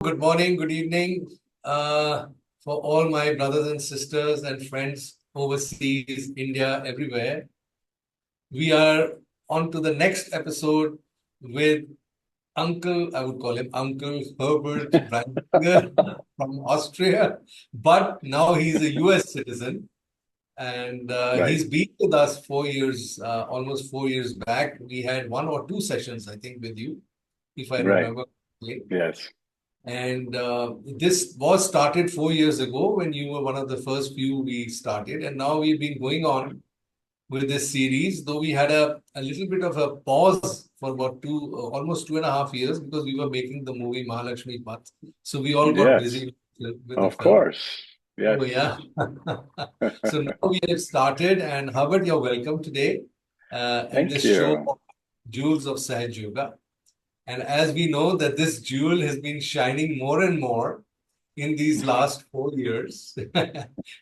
Good morning, good evening, for all my brothers and sisters and friends overseas, India, everywhere. We are on to the next episode with Uncle, I would call him Uncle Herbert Reininger from Austria, but now he's a US citizen and Right. he's been with us 4 years, almost 4 years back. We had one or two sessions, I think, with you, if I Right. remember correctly. Yes. And this was started 4 years ago when you were one of the first few we started. And now we've been going on with this series, though we had a little bit of a pause for about almost 2.5 years because we were making the movie Mahalakshmi Path. So we all got Yes. busy with the Of film. course. Yes. Oh, yeah. So now we have started. And Herbert, you're welcome today in Thank this show you. of Jewels of Sahaj Yoga. And as we know that this jewel has been shining more and more in these last 4 years,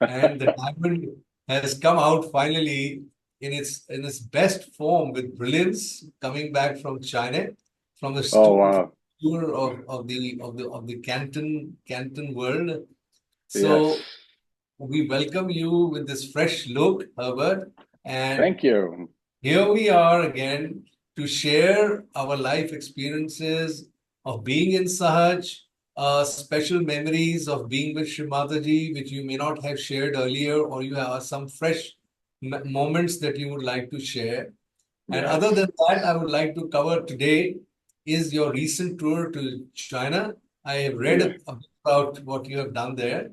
and the diamond has come out finally in its best form with brilliance, coming back from China, from the Oh, wow. tour of the Canton world. Yes. So we welcome you with this fresh look, Herbert, and Thank you. here we are again to share our life experiences of being in Sahaj, special memories of being with Shri Mataji, which you may not have shared earlier, or you have some fresh moments that you would like to share. And other Yes. than that, I would like to cover today is your recent tour to China. I have read Yeah. about what you have done there,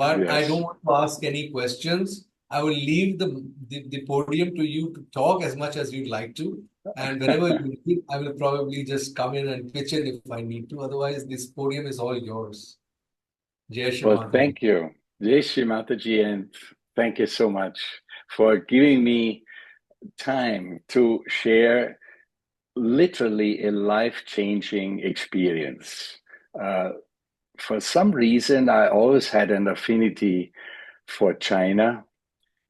but I don't Yes. want to ask any questions. I will leave the podium to you to talk as much as you'd like to. And whenever you need, I will probably just come in and pitch in if I need to. Otherwise, this podium is all yours. Jai Shri Well, Mataji. thank you. Jai Shri Mataji, and thank you so much for giving me time to share literally a life-changing experience. Uh, for some reason, I always had an affinity for China.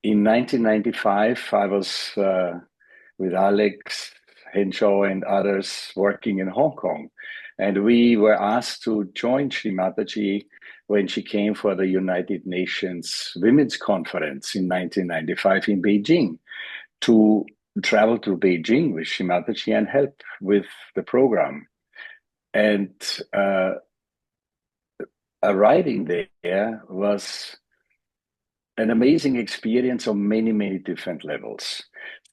In 1995, I was with Alex Henshaw and others working in Hong Kong. And we were asked to join Shri Mataji when she came for the United Nations Women's Conference in 1995 in Beijing to travel to Beijing with Shri Mataji and help with the program. And uh, arriving there was an amazing experience on many, many different levels.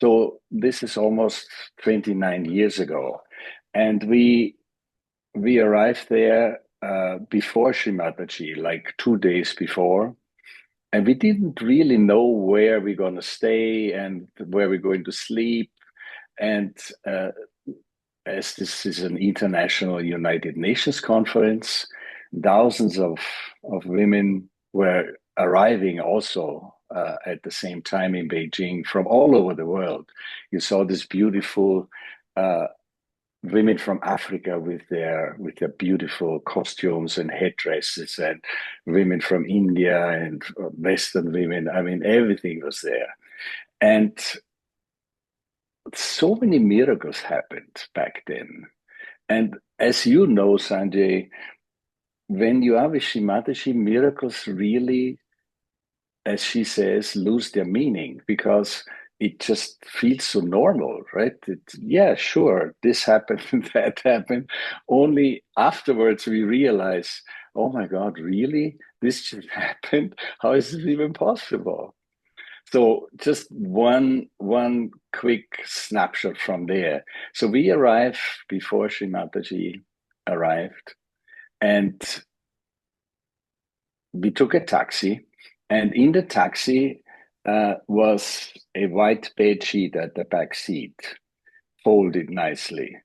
So this is almost 29 years ago. And we arrived there before Shri Mataji, like 2 days before. And we didn't really know where we're going to stay and where we're going to sleep. And as this is an international United Nations conference, thousands of women were arriving also at the same time in Beijing from all over the world. You saw this beautiful uh, women from Africa with their beautiful costumes and headdresses, and women from India and Western women. I mean, everything was there, and so many miracles happened back then. And as you know, Sanjay, when you are with Shri Mataji, miracles really, as she says, lose their meaning because it just feels so normal, right? Yeah, sure, this happened, that happened. Only afterwards we realize, oh my God, really? This just happened? How is this even possible? So just one quick snapshot from there. So we arrived before Shri Mataji arrived, and we took a taxi, and in the taxi was a white bed sheet at the back seat, folded nicely.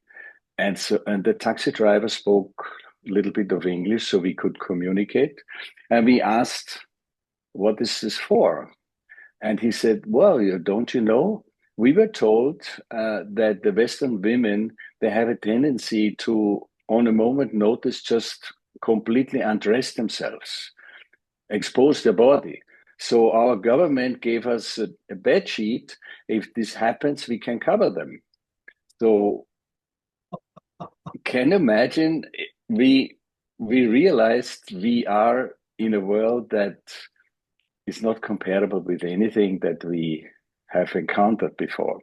And the taxi driver spoke a little bit of English, so we could communicate. And we asked, "What is this for?" And he said, "Well, don't you know? We were told that the Western women, they have a tendency to, on a moment notice, just completely undress themselves, expose their body. So our government gave us a bed sheet. If this happens, we can cover them." So can you imagine? We we realized we are in a world that is not comparable with anything that we have encountered before.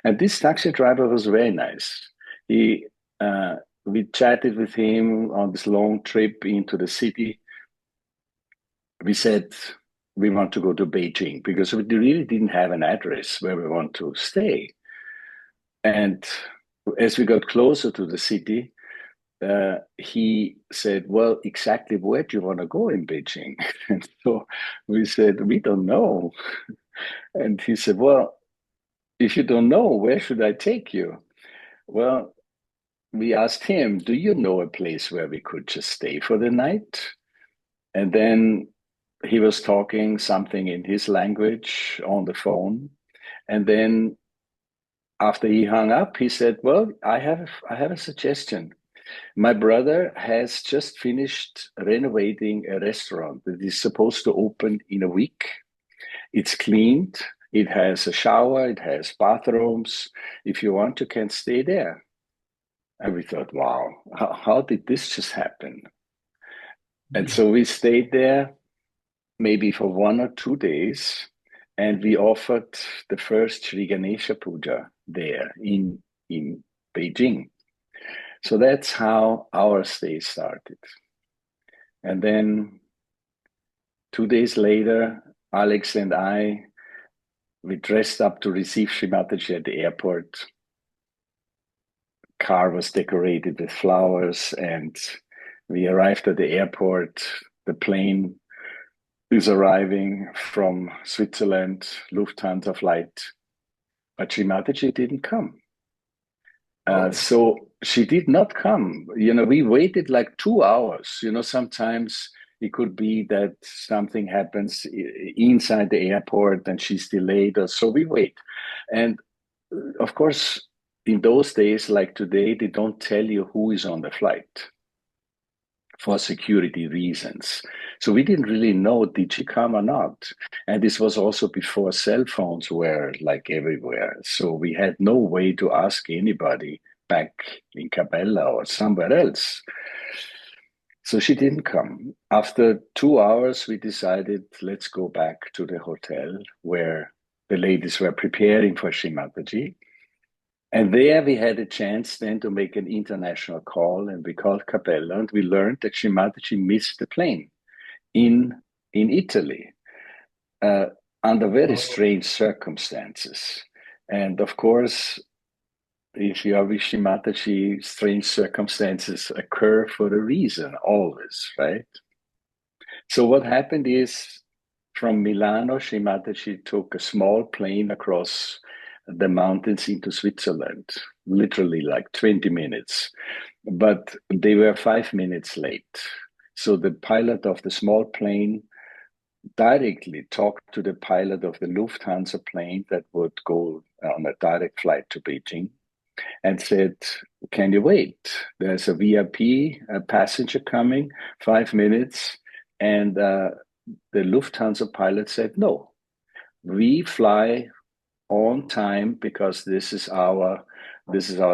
And this taxi driver was very nice. He, we chatted with him on this long trip into the city. We said we want to go to Beijing because we really didn't have an address where we want to stay. And as we got closer to the city, he said, well, exactly where do you want to go in Beijing? And so we said, we don't know. And he said, well, if you don't know, where should I take you? Well, we asked him, do you know a place where we could just stay for the night? And then he was talking something in his language on the phone. And then after he hung up, he said, well, I have a suggestion. My brother has just finished renovating a restaurant that is supposed to open in a week. It's cleaned. It has a shower. It has bathrooms. If you want, you can stay there. And we thought, wow, how did this just happen? And so we stayed there maybe for 1 or 2 days. And we offered the first Sri Ganesha Puja there in Beijing. So that's how our stay started. And then 2 days later, Alex and I, we dressed up to receive Shri Mataji at the airport. Car was decorated with flowers, and we arrived at the airport. The plane is arriving from Switzerland, Lufthansa flight, but Shri Mataji didn't come. So she did not come. We waited like 2 hours. Sometimes it could be that something happens inside the airport and she's delayed, or so we wait. And of course, in those days, like today, they don't tell you who is on the flight for security reasons. So we didn't really know, did she come or not? And this was also before cell phones were like everywhere. So we had no way to ask anybody back in Capella or somewhere else. So she didn't come. After 2 hours, we decided, let's go back to the hotel where the ladies were preparing for Shri Mataji. And there we had a chance then to make an international call, and we called Capella, and we learned that Shri Mataji missed the plane in Italy under very strange circumstances. And of course, if you are with Shri Mataji, strange circumstances occur for a reason, always, right? So what happened is, from Milano, Shri Mataji took a small plane across the mountains into Switzerland, literally like 20 minutes. But they were 5 minutes late. So the pilot of the small plane directly talked to the pilot of the Lufthansa plane that would go on a direct flight to Beijing and said, can you wait? There's a VIP, a passenger coming, 5 minutes. And the Lufthansa pilot said, no, we fly on time because this is our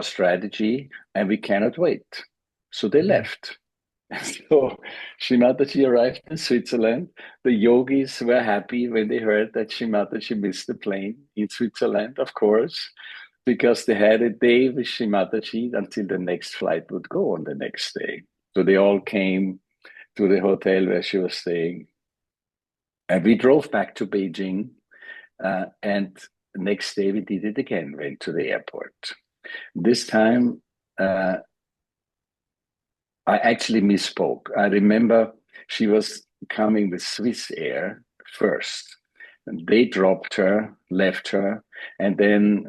strategy and we cannot wait. So they left. So Shri Mataji arrived in Switzerland. The yogis were happy when they heard that Shri Mataji missed the plane in Switzerland, of course, because they had a day with Shri Mataji until the next flight would go on the next day. So they all came to the hotel where she was staying. And we drove back to Beijing, and the next day we did it again, went to the airport. This time, I actually misspoke. I remember she was coming with Swiss Air first. And they dropped her, left her, and then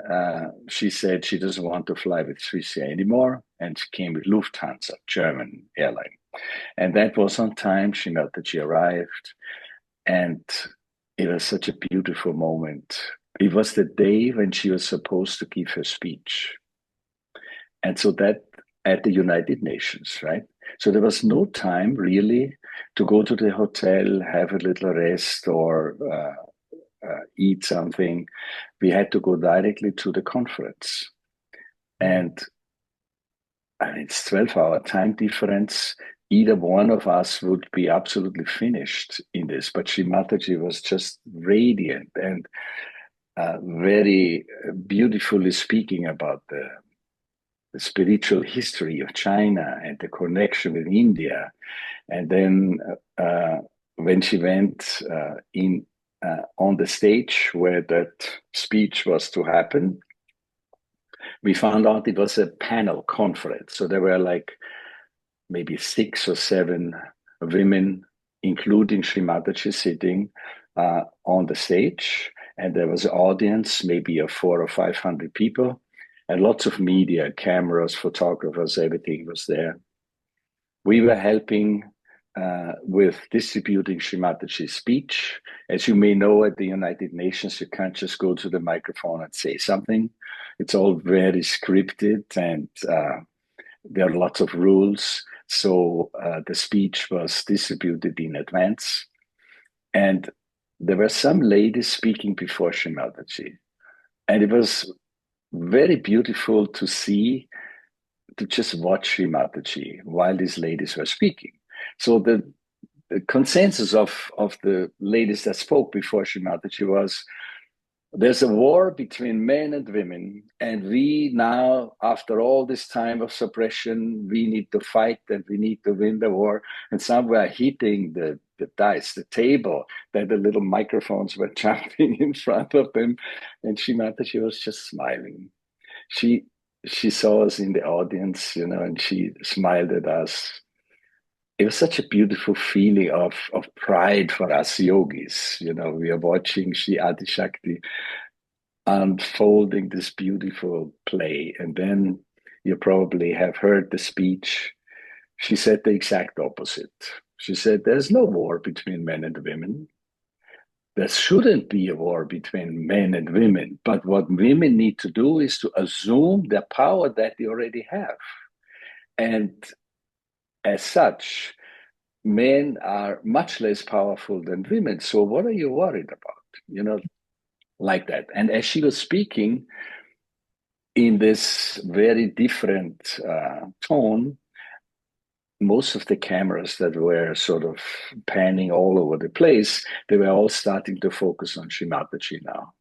she said she doesn't want to fly with Swiss Air anymore, and she came with Lufthansa, German airline. And that was on time. Shri Mataji arrived, and it was such a beautiful moment. It was the day when she was supposed to give her speech. And so that at the United Nations, right? So there was no time really to go to the hotel, have a little rest, or eat something. We had to go directly to the conference. And it's 12-hour time difference. either one of us would be absolutely finished in this. But Shri Mataji was just radiant and very beautifully speaking about the spiritual history of China and the connection with India. And then when she went in on the stage where that speech was to happen, we found out it was a panel conference. So there were like maybe 6 or 7 women, including Shri Mataji, sitting on the stage. And there was an audience, maybe of 400 or 500 people, and lots of media, cameras, photographers, everything was there. We were helping with distributing Shri Mataji's speech. As you may know, at the United Nations, you can't just go to the microphone and say something. It's all very scripted, and there are lots of rules. So the speech was distributed in advance. And there were some ladies speaking before Shri Mataji. And it was very beautiful to see, to just watch Shri Mataji while these ladies were speaking. So the consensus of the ladies that spoke before Shri Mataji was, there's a war between men and women, and we now, after all this time of suppression, we need to fight and we need to win the war. And some were hitting the dice, the table, that the little microphones were jumping in front of them. And Shri Mataji was just smiling. She saw us in the audience, and she smiled at us. It was such a beautiful feeling of pride for us yogis. We are watching Shri Adi Shakti unfolding this beautiful play. And then you probably have heard the speech. She said the exact opposite. She said, there's no war between men and women. There shouldn't be a war between men and women. But what women need to do is to assume the power that they already have. And as such, men are much less powerful than women. So what are you worried about? Like that. And as she was speaking in this very different tone, most of the cameras that were sort of panning all over the place, they were all starting to focus on Shri Mataji now.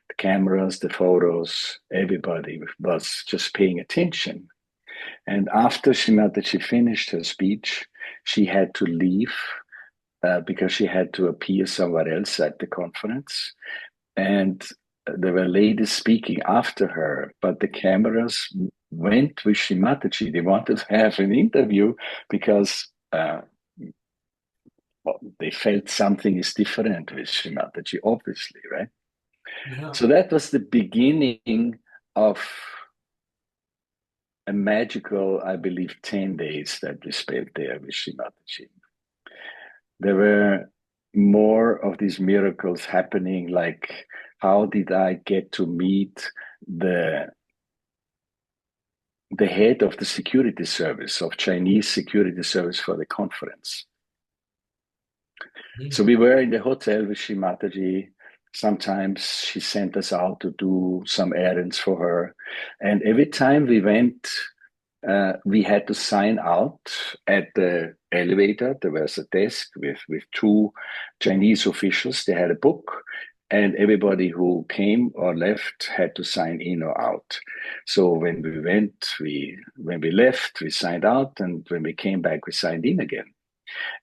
The cameras, the photos, everybody was just paying attention. And after Shri Mataji finished her speech, she had to leave because she had to appear somewhere else at the conference. And there were ladies speaking after her, but the cameras went with Shri Mataji. They wanted to have an interview because they felt something is different with Shri Mataji, obviously, right? Yeah. So that was the beginning of a magical, I believe, 10 days that we spent there with Shri Mataji. There were more of these miracles happening, like how did I get to meet the head of the security service, of Chinese security service for the conference. So we were in the hotel with Shri Mataji. Sometimes she sent us out to do some errands for her. And every time we went, we had to sign out at the elevator. There was a desk with 2 Chinese officials. They had a book, and everybody who came or left had to sign in or out. So when we left, we signed out, and when we came back, we signed in again.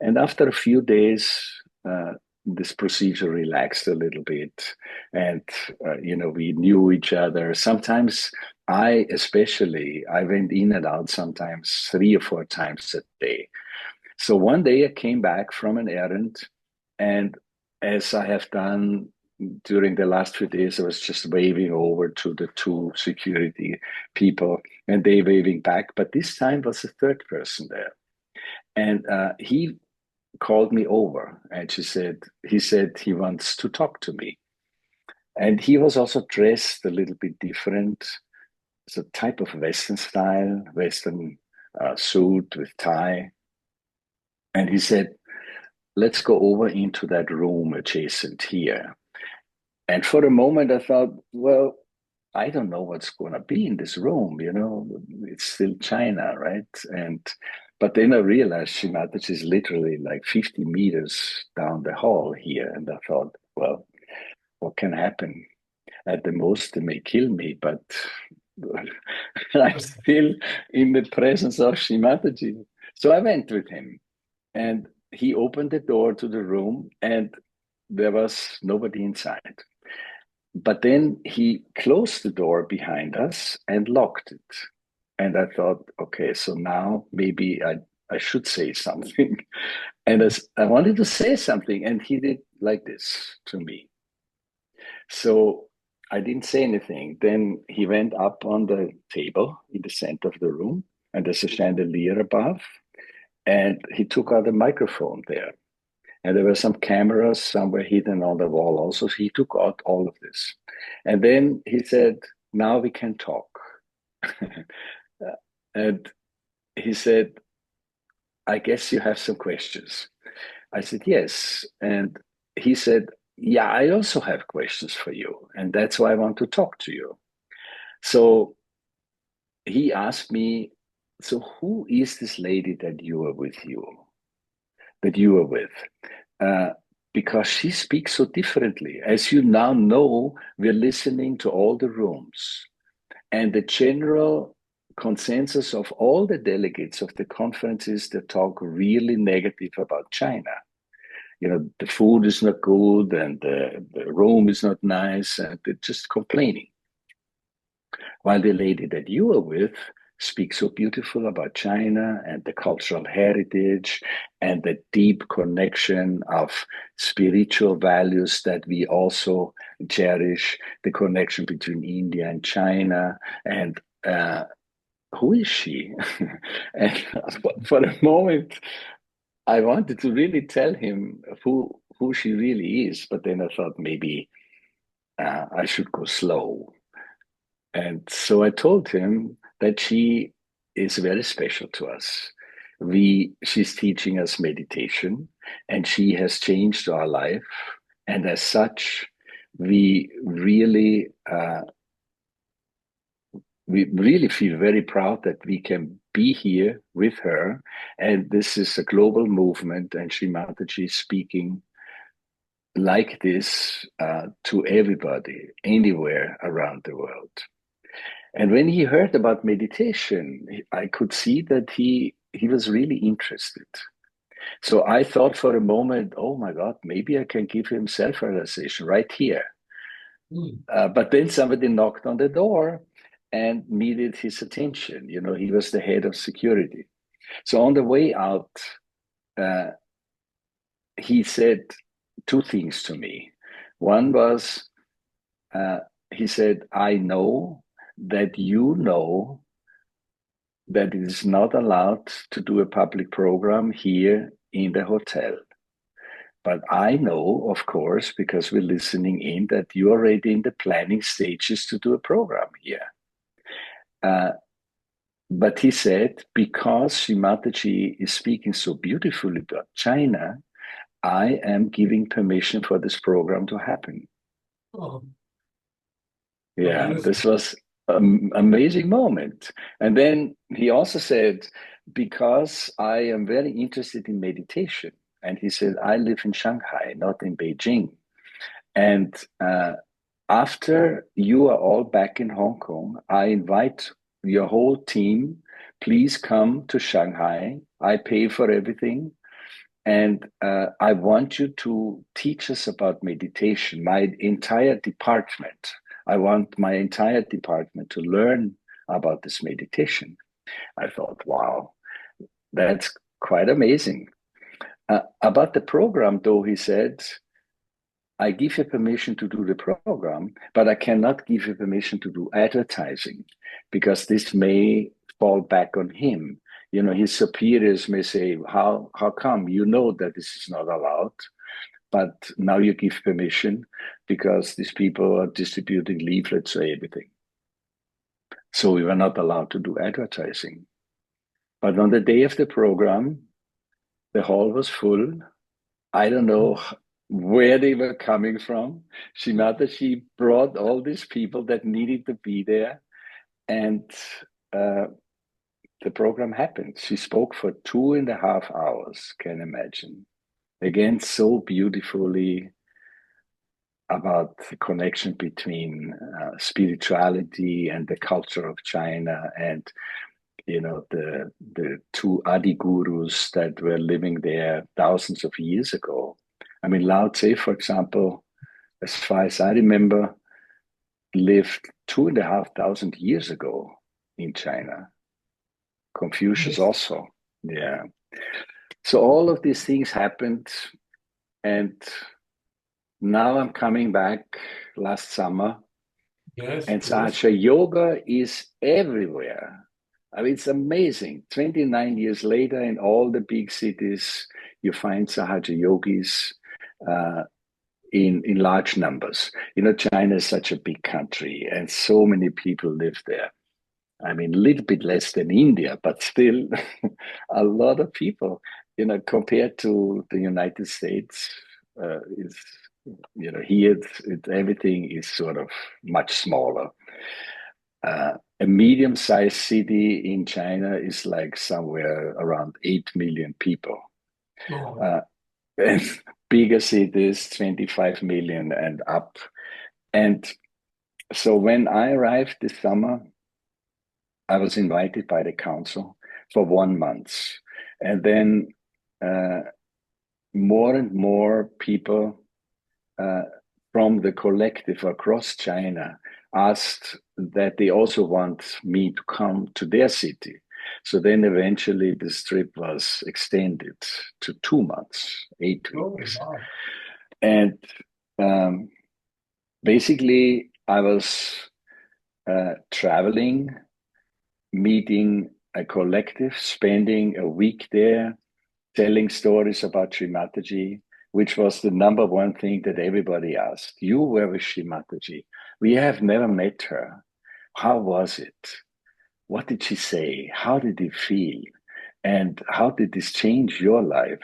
And after a few days, this procedure relaxed a little bit, and we knew each other. Sometimes I went in and out sometimes 3 or 4 times a day. So one day I came back from an errand, and as I have done during the last few days, I was just waving over to the 2 security people, and they waving back. But this time was a third person there, and he called me over, and he said he wants to talk to me. And he was also dressed a little bit different. It's a type of Western style, Western suit with tie. And he said, let's go over into that room adjacent here. And for a moment I thought, well, I don't know what's going to be in this room, it's still China, right? But then I realized Shri Mataji is literally like 50 meters down the hall here. And I thought, well, what can happen? At the most, they may kill me, but I'm still in the presence of Shri Mataji. So I went with him, and he opened the door to the room, and there was nobody inside. But then he closed the door behind us and locked it. And I thought, okay, so now maybe I should say something. And as I wanted to say something, and he did like this to me. So I didn't say anything. Then he went up on the table in the center of the room, and there's a chandelier above. And he took out a microphone there. And there were some cameras somewhere hidden on the wall also. So he took out all of this. And then he said, now we can talk. And he said, I guess you have some questions. I said, yes. And he said, yeah, I also have questions for you. And that's why I want to talk to you. So he asked me, so who is this lady that you are with that you are with? Because she speaks so differently. As you now know, we're listening to all the rooms. And the general consensus of all the delegates of the conferences that talk really negative about China. You know, the food is not good and the room is not nice, and they're just complaining. While the lady that you are with speaks so beautiful about China and the cultural heritage and the deep connection of spiritual values that we also cherish, the connection between India and China, and who is she? And for a moment, I wanted to really tell him who she really is, but then I thought maybe I should go slow. And so I told him that she is very special to us. She's teaching us meditation, and she has changed our life. And as such, we really feel very proud that we can be here with her. And this is a global movement, and Shri Mataji is speaking like this to everybody, anywhere around the world. And when he heard about meditation, I could see that he was really interested. So I thought for a moment, oh my God, maybe I can give him self-realization right here. But then somebody knocked on the door and needed his attention. You know, he was the head of security. So on the way out, he said two things to me. One was, he said, I know that you know that it is not allowed to do a public program here in the hotel. But I know, of course, because we're listening in, that you're already in the planning stages to do a program here. But he said, because Shri Mataji is speaking so beautifully about China, I am giving permission for this program to happen. Oh. Yeah, this was an amazing moment. And then he also said, because I am very interested in meditation. And he said, I live in Shanghai, not in Beijing. And after you are all back in Hong Kong, I invite your whole team, please come to Shanghai. I pay for everything. And I want you to teach us about meditation, my entire department. I want my entire department to learn about this meditation. I thought, wow, that's quite amazing. About the program, though, he said, I give you permission to do the program, but I cannot give you permission to do advertising because this may fall back on him. You know, his superiors may say, how come? You know that this is not allowed, but now you give permission because these people are distributing leaflets or everything. So we were not allowed to do advertising. But on the day of the program, the hall was full. I don't know where they were coming from. Shri Mataji brought all these people that needed to be there. And the program happened. She spoke for 2.5 hours, can you imagine? Again, so beautifully about the connection between spirituality and the culture of China, and the two Adi gurus that were living there thousands of years ago. I mean, Lao Tse, for example, as far as I remember, lived 2,500 years ago in China. Confucius also, yeah. So all of these things happened, and now I'm coming back last summer, Yes, and yes. Sahaja Yoga is everywhere. I mean, it's amazing. 29 years later, in all the big cities, you find Sahaja Yogis in large numbers. China is such a big country, and so many people live there. I mean, a little bit less than India, but still a lot of people, compared to the United States, is, here everything is sort of much smaller. A medium-sized city in China is like somewhere around 8 million people. Oh. And bigger cities, 25 million and up. And so when I arrived this summer, I was invited by the council for 1 month. And then more and more people from the collective across China asked that they also want me to come to their city. So then eventually this trip was extended to 2 months, 8 weeks. Oh, wow. And basically, I was traveling, meeting a collective, spending a week there, telling stories about Shri Mataji, which was the number one thing that everybody asked. You were with Shri Mataji. We have never met her. How was it? What did she say? How did you feel? And how did this change your life?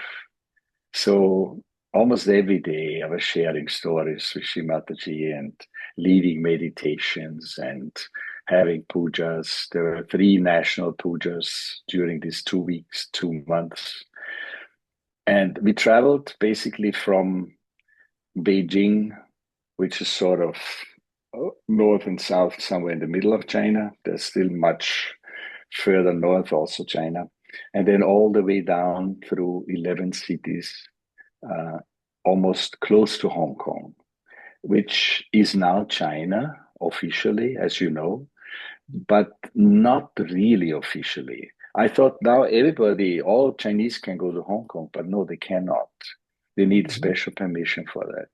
So almost every day I was sharing stories with Shri Mataji and leading meditations and having pujas. There were 3 national pujas during these 2 weeks, 2 months. And we traveled basically from Beijing, which is sort of north and south, somewhere in the middle of China. There's still much further north, also China. And then all the way down through 11 cities, almost close to Hong Kong, which is now China officially, as you know, but not really officially. I thought now everybody, all Chinese can go to Hong Kong, but no, they cannot. They need special permission for that.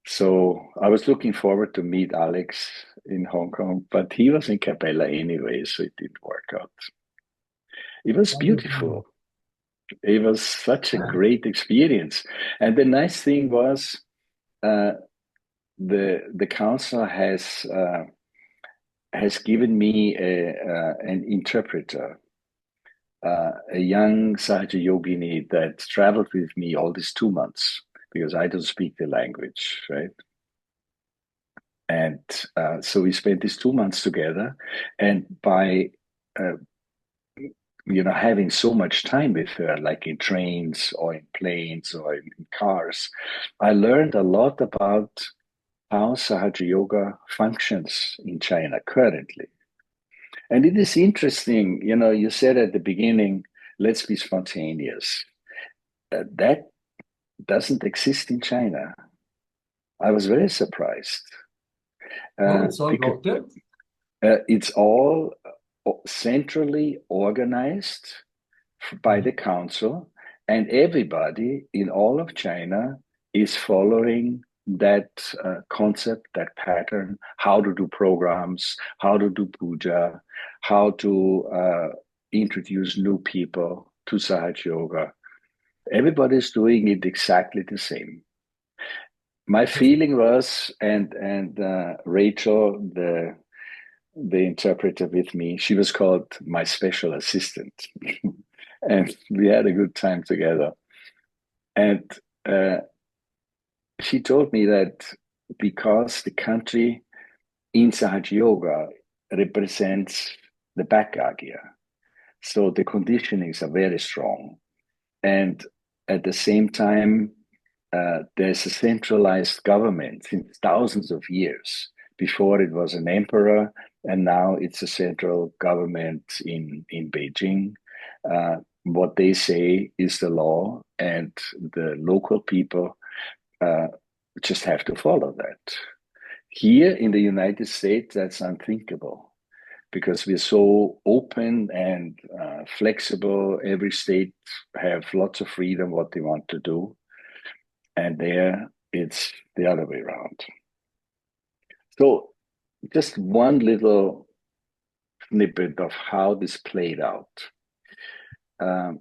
So I was looking forward to meet Alex in Hong Kong, but he was in Capella anyway, so it didn't work out. It was beautiful. It was such a great experience. And the nice thing was the council has given me an interpreter, a young Sahaja Yogini that traveled with me all these 2 months because I don't speak the language, right? And so we spent these 2 months together, and by having so much time with her, like in trains or in planes or in cars, I learned a lot about how Sahaja Yoga functions in China currently. And it is interesting, you said at the beginning, let's be spontaneous. That doesn't exist in China. I was very surprised. It's all doctored? It's all centrally organized by the council, and everybody in all of China is following that concept, that pattern, how to do programs, how to do puja, how to introduce new people to Sahaja Yoga. Everybody's doing it exactly the same. My feeling was, and Rachel, the interpreter with me, she was called my special assistant. And we had a good time together. And she told me that because the country in Sahaja Yoga represents the back agya. So the conditionings are very strong. And at the same time, there's a centralized government since thousands of years. Before it was an emperor, and now it's a central government in Beijing. What they say is the law, and the local people just have to follow that. Here in the United States, that's unthinkable because we're so open and flexible. Every state have lots of freedom what they want to do, and there it's the other way around. So just one little snippet of how this played out. I'm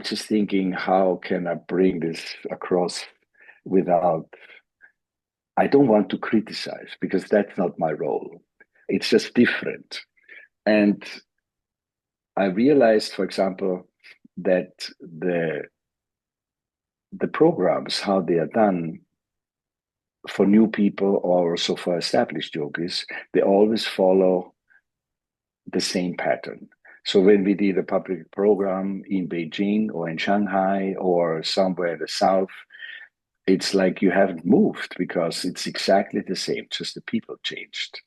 just thinking, how can I bring this across without, I don't want to criticize because that's not my role. It's just different. And I realized, for example, that the programs, how they are done for new people or also for established yogis, they always follow the same pattern. So when we did a public program in Beijing or in Shanghai or somewhere in the south, it's like you haven't moved because it's exactly the same, just the people changed.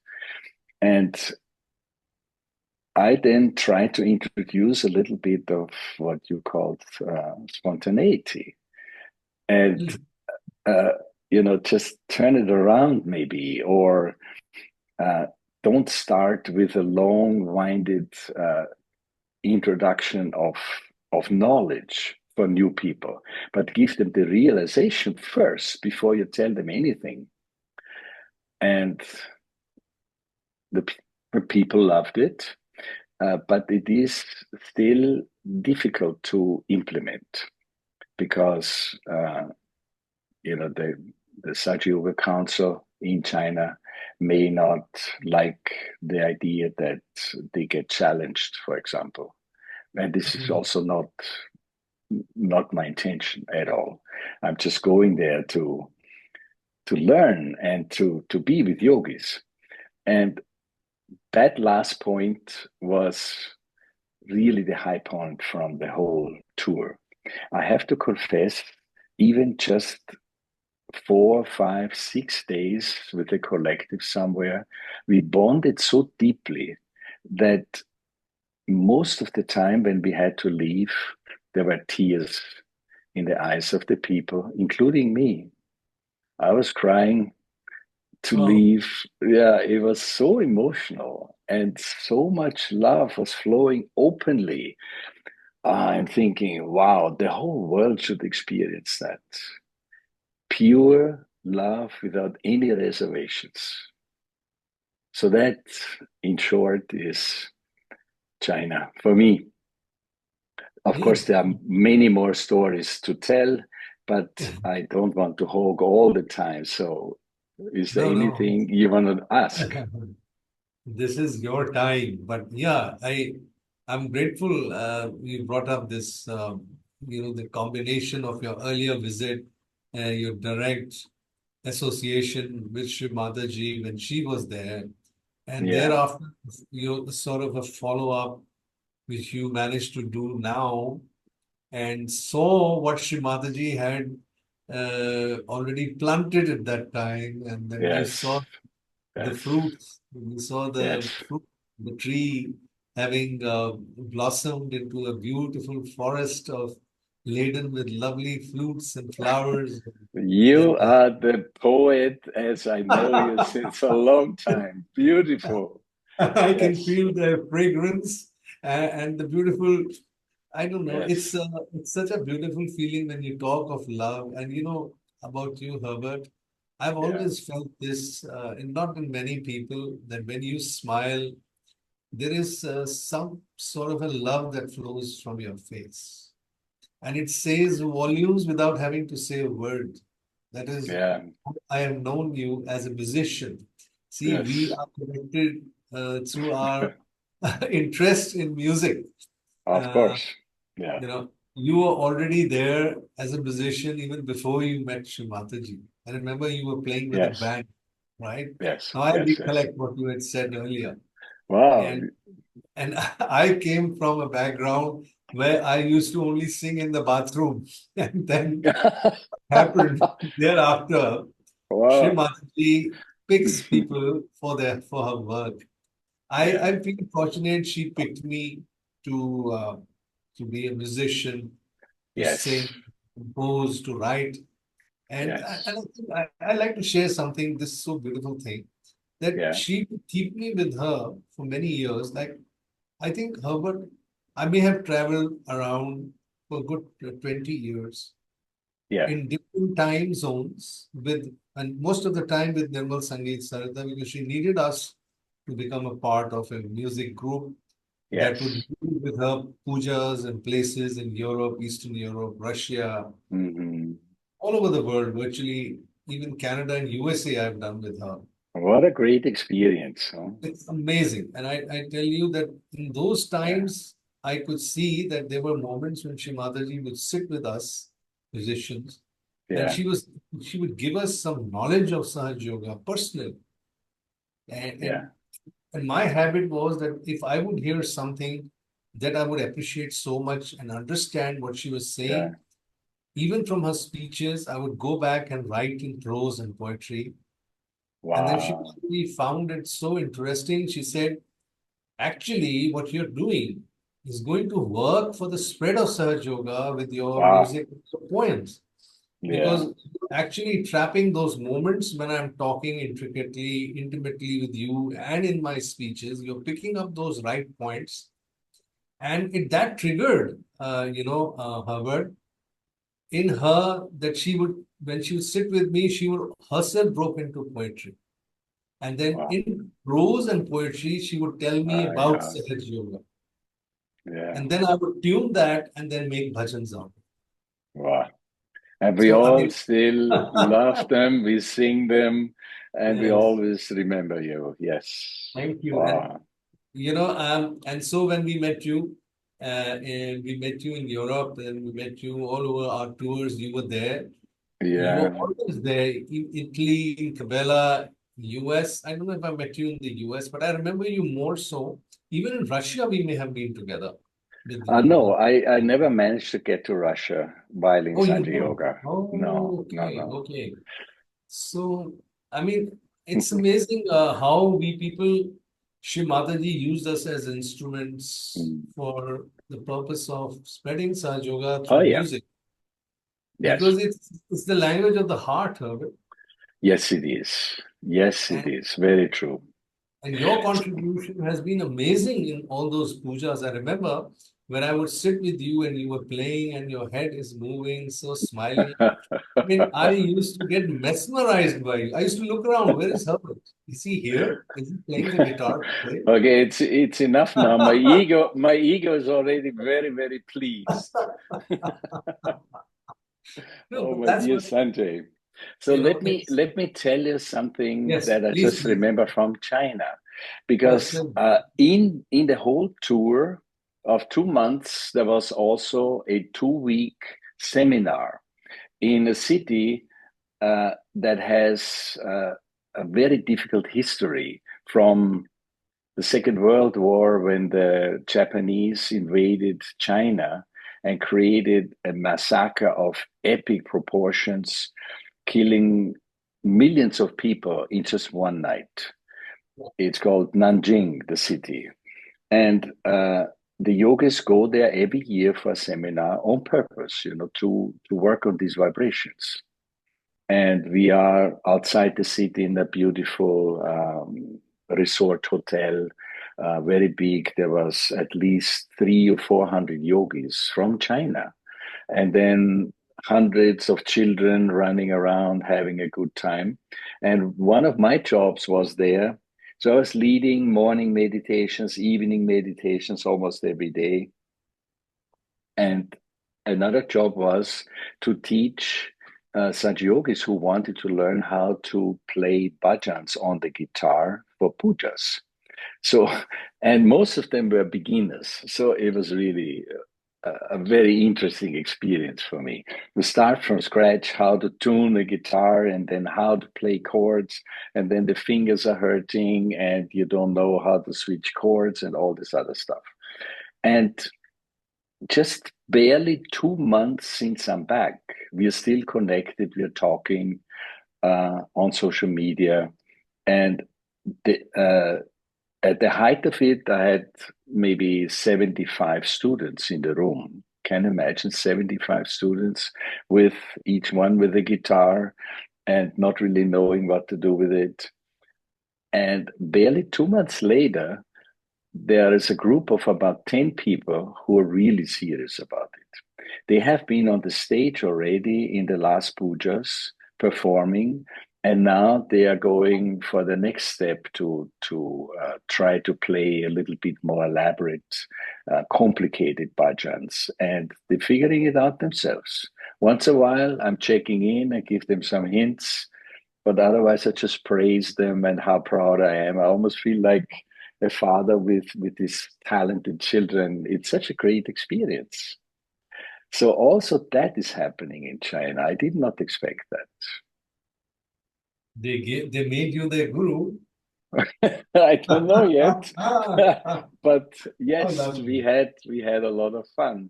And I then tried to introduce a little bit of what you called spontaneity. And just turn it around maybe, or don't start with a long-winded introduction of knowledge for new people, but give them the realization first before you tell them anything. And the people loved it, but it is still difficult to implement because the Sahaja Yoga Council in China may not like the idea that they get challenged, for example. And this is also not my intention at all. I'm just going there to learn and to be with yogis. And that last point was really the high point from the whole tour. I have to confess, even just 4, 5, 6 days with a collective somewhere, we bonded so deeply that most of the time when we had to leave, there were tears in the eyes of the people, including me. I was crying to leave. Yeah, it was so emotional and so much love was flowing openly. I'm thinking, wow, the whole world should experience that. Pure love without any reservations. So that, in short, is China for me. Of course, there are many more stories to tell, but I don't want to hog all the time. So is there anything you want to ask? This is your time, but yeah, I'm grateful you brought up this, the combination of your earlier visit, your direct association with Shri Mataji when she was there, and thereafter, sort of a follow-up which you managed to do now, and saw what Shri Mataji had already planted at that time, and then you saw the fruits. We saw the fruit, the tree having blossomed into a beautiful forest of laden with lovely fruits and flowers. You are the poet, as I know you since a long time. Beautiful. I can feel the fragrance and the beautiful. I don't know. It's such a beautiful feeling when you talk of love. And about you, Herbert, I've always felt this, not in many people, that when you smile, there is some sort of a love that flows from your face. And it says volumes without having to say a word. That is, I have known you as a musician. See, we are connected through our interest in music. Of course. Yeah. You were already there as a musician even before you met Shri Mataji. I remember you were playing with a band. right? Yes, Now I yes, yes. recollect what you had said earlier. Wow. And and I came from a background where I used to only sing in the bathroom. And then happened thereafter, Shri Wow. Mataji picks people for her work. Yeah. I feel fortunate she picked me to be a musician, to Yes. sing, compose, to write. And Yes. I think I like to share something, this so beautiful thing, that Yeah. she would keep me with her for many years. Like, I think Herbert, I may have traveled around for a good 20 years Yeah. in different time zones and most of the time with Nirmal Sangeet Sarada, because she needed us to become a part of a music group that would Yes. deal with her pujas and places in Europe, Eastern Europe, Russia, Hmm. all over the world, virtually even Canada and USA I've done with her. What a great experience. Huh? It's amazing. And I tell you that in those Yeah. times, I could see that there were moments when Shri Mataji would sit with us, musicians, and Yeah. she would give us some knowledge of Sahaja Yoga personally. And, Yeah. and and my habit was that if I would hear something that I would appreciate so much and understand what she was Yeah. saying, even from her speeches, I would go back and write in prose and poetry. And then Wow. she found it so interesting. She said, actually, what you're doing is going to work for the spread of Sahaja Yoga with your Wow. music, your poems. Yeah. Because actually trapping those moments when I'm talking intimately with you and in my speeches, you're picking up those right points. And that triggered, Herbert, in her that when she would sit with me, she would herself broke into poetry. And then Wow. in prose and poetry, she would tell me My about God. Sahaj Yoga. Yeah. And then I would tune that and then make bhajans out. Wow. And we So I all mean, still love them. We sing them, and we yes, always remember you. Yes. thank you. Wow. And so when and we met you in Europe, and we met you all over our tours. You were there. You were Yeah. always there in Italy, in Cabela, US. I don't know if I met you in the US, but I remember you more so. Even in Russia, we may have been together No, with I never managed to get to Russia while in oh, you Sanjay know. Yoga. No, Oh, no, okay, no. okay. So, I mean, it's amazing how we people, Shri Mataji used us as instruments Mm. for the purpose of spreading Sahaja Yoga Oh, through yeah. music, Yes. because it's the language of the heart, Herbert. Yes, it is. Yes, it And is. Very true. and your contribution has been amazing in all those pujas. I remember when I would sit with you and you were playing and your head is moving, so smiling. I mean, I used to get mesmerized by you. I used to look around. Where is Herbert? Is he here? Is he playing the guitar today? Okay, it's enough now. My ego is already very, very pleased. No, Oh, but my that's dear what, Sanjay. So let me it's, let me tell you something yes, that I please, just please. remember from China, Yes, because sir. in the whole tour of 2 months, there was also a 2 week seminar in a city that has a very difficult history from the Second World War, when the Japanese invaded China and created a massacre of epic proportions, killing millions of people in just one night. It's called Nanjing, the city. And the yogis go there every year for a seminar on purpose, to work on these vibrations. And we are outside the city in a beautiful resort hotel, very big. There was at least 300 or 400 yogis from China, and then hundreds of children running around having a good time. And one of my jobs was there. So I was leading morning meditations, evening meditations almost every day. And another job was to teach such yogis who wanted to learn how to play bhajans on the guitar for pujas. So, and most of them were beginners. So it was really a very interesting experience for me. To start from scratch, how to tune a guitar and then how to play chords, and then the fingers are hurting and you don't know how to switch chords and all this other stuff. And just barely 2 months since I'm back, we are still connected. We are talking on social media, and at the height of it, I had maybe 75 students in the room. Can you imagine 75 students with each one with a guitar and not really knowing what to do with it. And barely 2 months later, there is a group of about 10 people who are really serious about it. They have been on the stage already in the last pujas performing, and now they are going for the next step to try to play a little bit more elaborate, complicated bhajans, and they're figuring it out themselves. Once a while, I'm checking in and give them some hints, but otherwise, I just praise them and how proud I am. I almost feel like a father with these talented children. It's such a great experience. So also that is happening in China. I did not expect that. They made you their guru. I don't know yet, Oh, but yes, lovely. we had a lot of fun.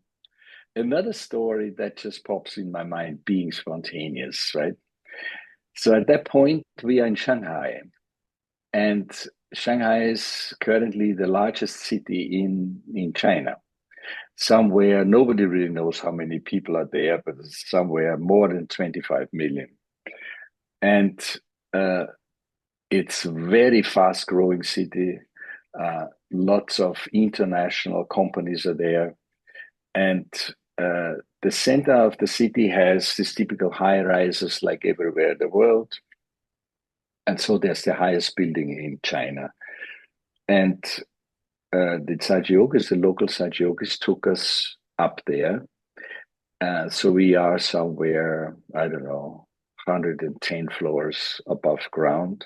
Another story that just pops in my mind, being spontaneous, right? So at that point, we are in Shanghai, and Shanghai is currently the largest city in China. Somewhere, nobody really knows how many people are there, but it's somewhere more than 25 million. And uh, it's a very fast growing city. Lots of international companies are there. And the center of the city has these typical high rises like everywhere in the world. And so there's the highest building in China. And the Sajyogis, the local Sajyogis, took us up there. So we are somewhere, I don't know, 110 floors above ground.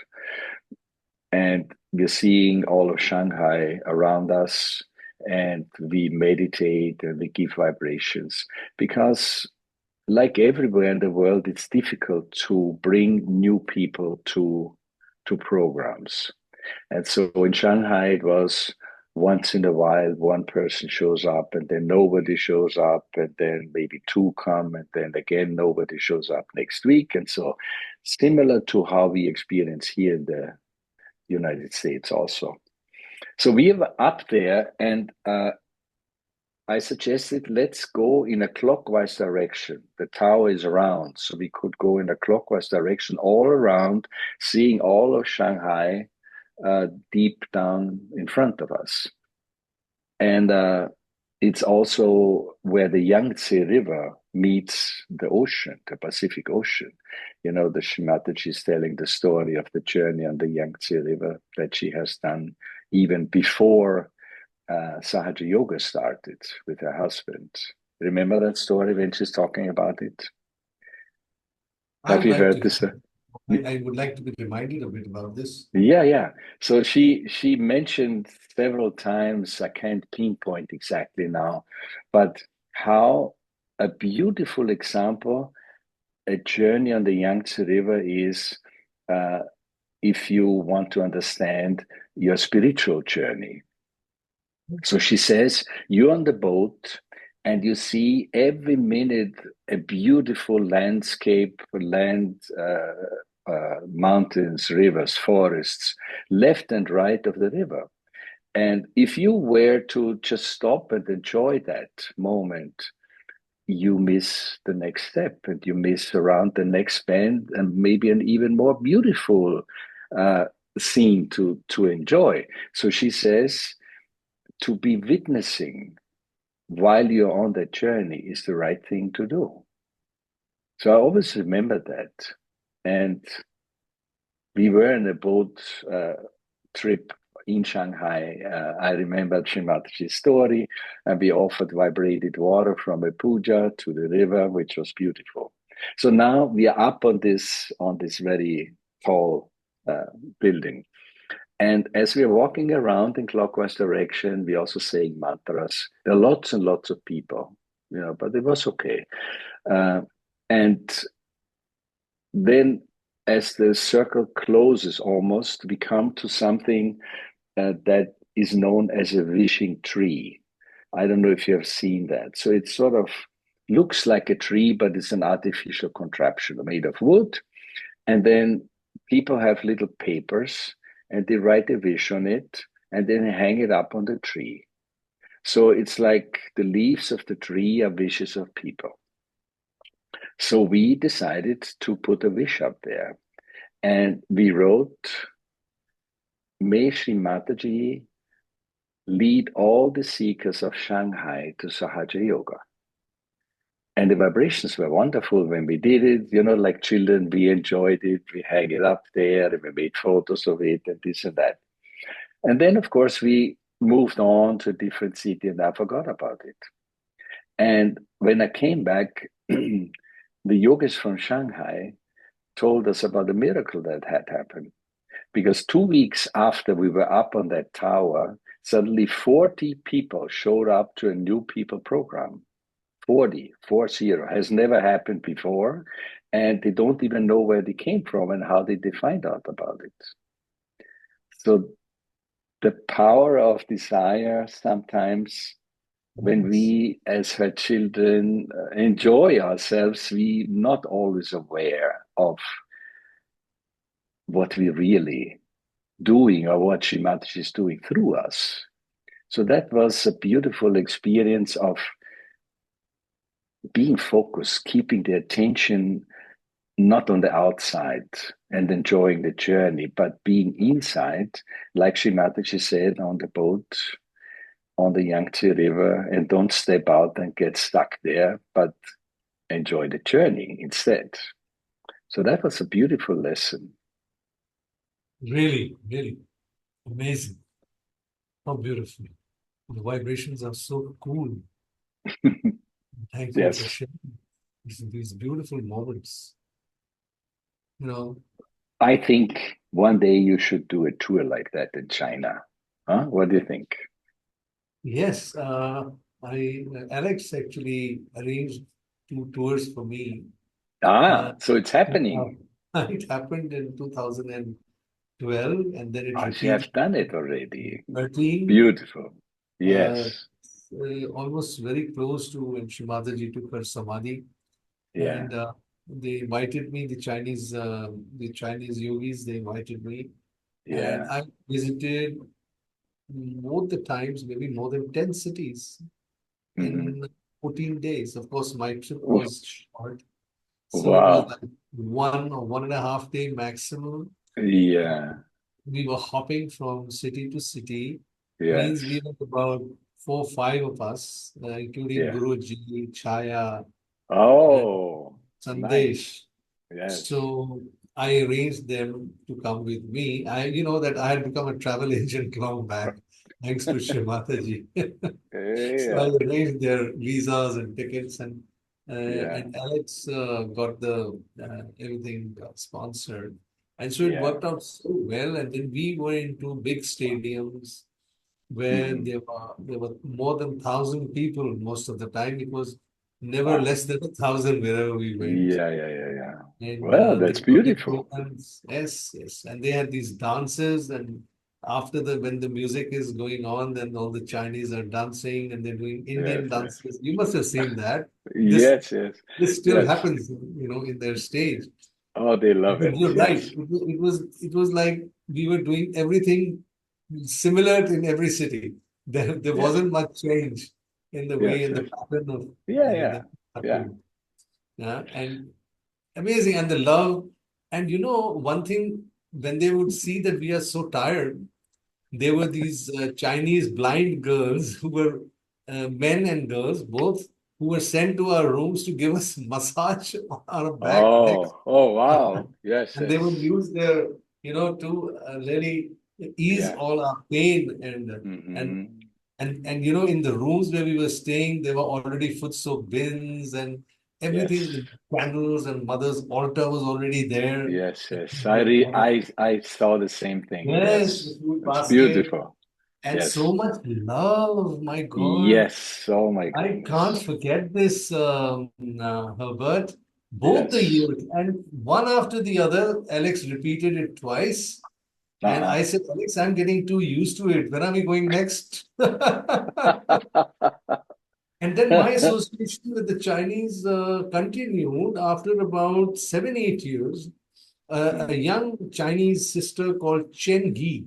And we're seeing all of Shanghai around us. And we meditate and we give vibrations because, like everywhere in the world, it's difficult to bring new people to programs. And so in Shanghai, it was once in a while, one person shows up, and then nobody shows up, and then maybe two come, and then again, nobody shows up next week. And so, similar to how we experience here in the United States, also. So we are up there, and I suggested let's go in a clockwise direction. The tower is round, so we could go in a clockwise direction all around, seeing all of Shanghai deep down in front of us. And it's also where the Yangtze River meets the ocean, the Pacific Ocean. You know, the Shri Mataji is telling the story of the journey on the Yangtze River that she has done even before Sahaja Yoga started with her husband. Remember that story when she's talking about it? I Have would you like heard to. this? I would like to be reminded a bit about this. Yeah, yeah. So she mentioned several times, I can't pinpoint exactly now, but how a beautiful example, a journey on the Yangtze River is uh, if you want to understand your spiritual journey. So she says, you're on the boat and you see every minute a beautiful landscape, mountains, rivers, forests, left and right of the river. And if you were to just stop and enjoy that moment, you miss the next step and you miss around the next bend and maybe an even more beautiful uh, scene to enjoy. So she says, to be witnessing while you're on that journey is the right thing to do. So I always remember that. And we were in a boat trip in Shanghai. I remember Shri Mataji's story, and we offered vibrated water from a puja to the river, which was beautiful. So now we are up on this very tall building, And as we are walking around in clockwise direction, we also saying mantras. There are lots and lots of people, but it was okay. Uh, and then as the circle closes almost, we come to something that is known as a wishing tree. I don't know if you have seen that. So it sort of looks like a tree, but it's an artificial contraption made of wood. And then people have little papers and they write a wish on it and then hang it up on the tree. So it's like the leaves of the tree are wishes of people. So we decided to put a wish up there. And we wrote, May Shri Mataji lead all the seekers of Shanghai to Sahaja Yoga. And the vibrations were wonderful when we did it. Like children, we enjoyed it. We hang it up there and we made photos of it and this and that. And then, of course, we moved on to a different city and I forgot about it. And when I came back, the yogis from Shanghai told us about a miracle that had happened. Because 2 weeks after we were up on that tower, suddenly 40 people showed up to a new people program. 40 has never happened before. And they don't even know where they came from and how did they find out about it. So the power of desire sometimes when we as her children enjoy ourselves, we not always aware of what we really doing or what Shri Mataji is doing through us. So that was a beautiful experience of being focused, keeping the attention not on the outside and enjoying the journey, but being inside, like Shri Mataji said on the boat on the Yangtze River, and don't step out and get stuck there, but enjoy the journey instead. So that was a beautiful lesson. Really, really amazing. How beautiful. The vibrations are so cool. Thank you for Yes. sharing these beautiful moments. I think one day you should do a tour like that in China. Huh? What do you think? Yes, Alex actually arranged 2 tours for me. So it's happening. It happened in 2012, and then it Oh, you repeated have done it in already. 13. Beautiful. Uh, Yes. Almost very close to when Shri Mataji took her samadhi, Yeah. and they invited me. The Chinese yogis, they invited me, and Yeah. I visited both the times, maybe more than 10 cities Hmm. in 14 days. Of course, my trip was short, so it was Wow. like 1 or 1.5 day maximum. Yeah. We were hopping from city to city, Yes. means we were about 4, 5 of us, including Yeah. Guruji, Chaya, and Oh, nice. Sandesh. Yes. So I arranged them to come with me. You know that I had become a travel agent long back, thanks to Shri Mataji. So I Yeah. arranged their visas and tickets, Yeah. and Alex got the everything sponsored, and so it Yeah. worked out so well. And then we were into big stadiums where Hmm. there were more than 1,000 people most of the time. It was never Wow. less than 1,000 wherever we went. Yeah. Yeah. Yeah. Yeah. And Well, the that's music beautiful. programs, yes, yes. And they had these dances, and after when the music is going on, then all the Chinese are dancing and they're doing Yes. Indian Yes. dances. You must have seen that. This Yes. Yes. this still Yes. happens, in their stage. Oh, they love But it. you're right. Yes. It was like we were doing everything similar in every city. There Yeah. wasn't much change in the way Yes. and the Yes. pattern of Yeah. the Yeah. Yeah. happening. Yeah, and amazing. And the love. And one thing, when they would see that we are so tired, there were these Chinese blind girls who were men and girls, both, who were sent to our rooms to give us massage on our back, necks. Oh. Oh. Wow. Yes. And they would Yes. use their, to really ease Yeah. all our pain. And Hmm. in the rooms where we were staying, there were already foot soap bins, and everything, Yes. the candles and mother's altar was already there. Yes, yes. The I saw the same thing. yes, the Yes. food It's basket beautiful. and so Yes. much love. My God, Yes. Oh my I can't goodness. forget this, Herbert. Both the Yes. years and one after the other, Alex repeated it twice. And Uh-huh. I said, Alex, I'm getting too used to it. When are we going next? And then my association with the Chinese continued after about 7, 8 years. A Mm, young Chinese sister called Chen Gi.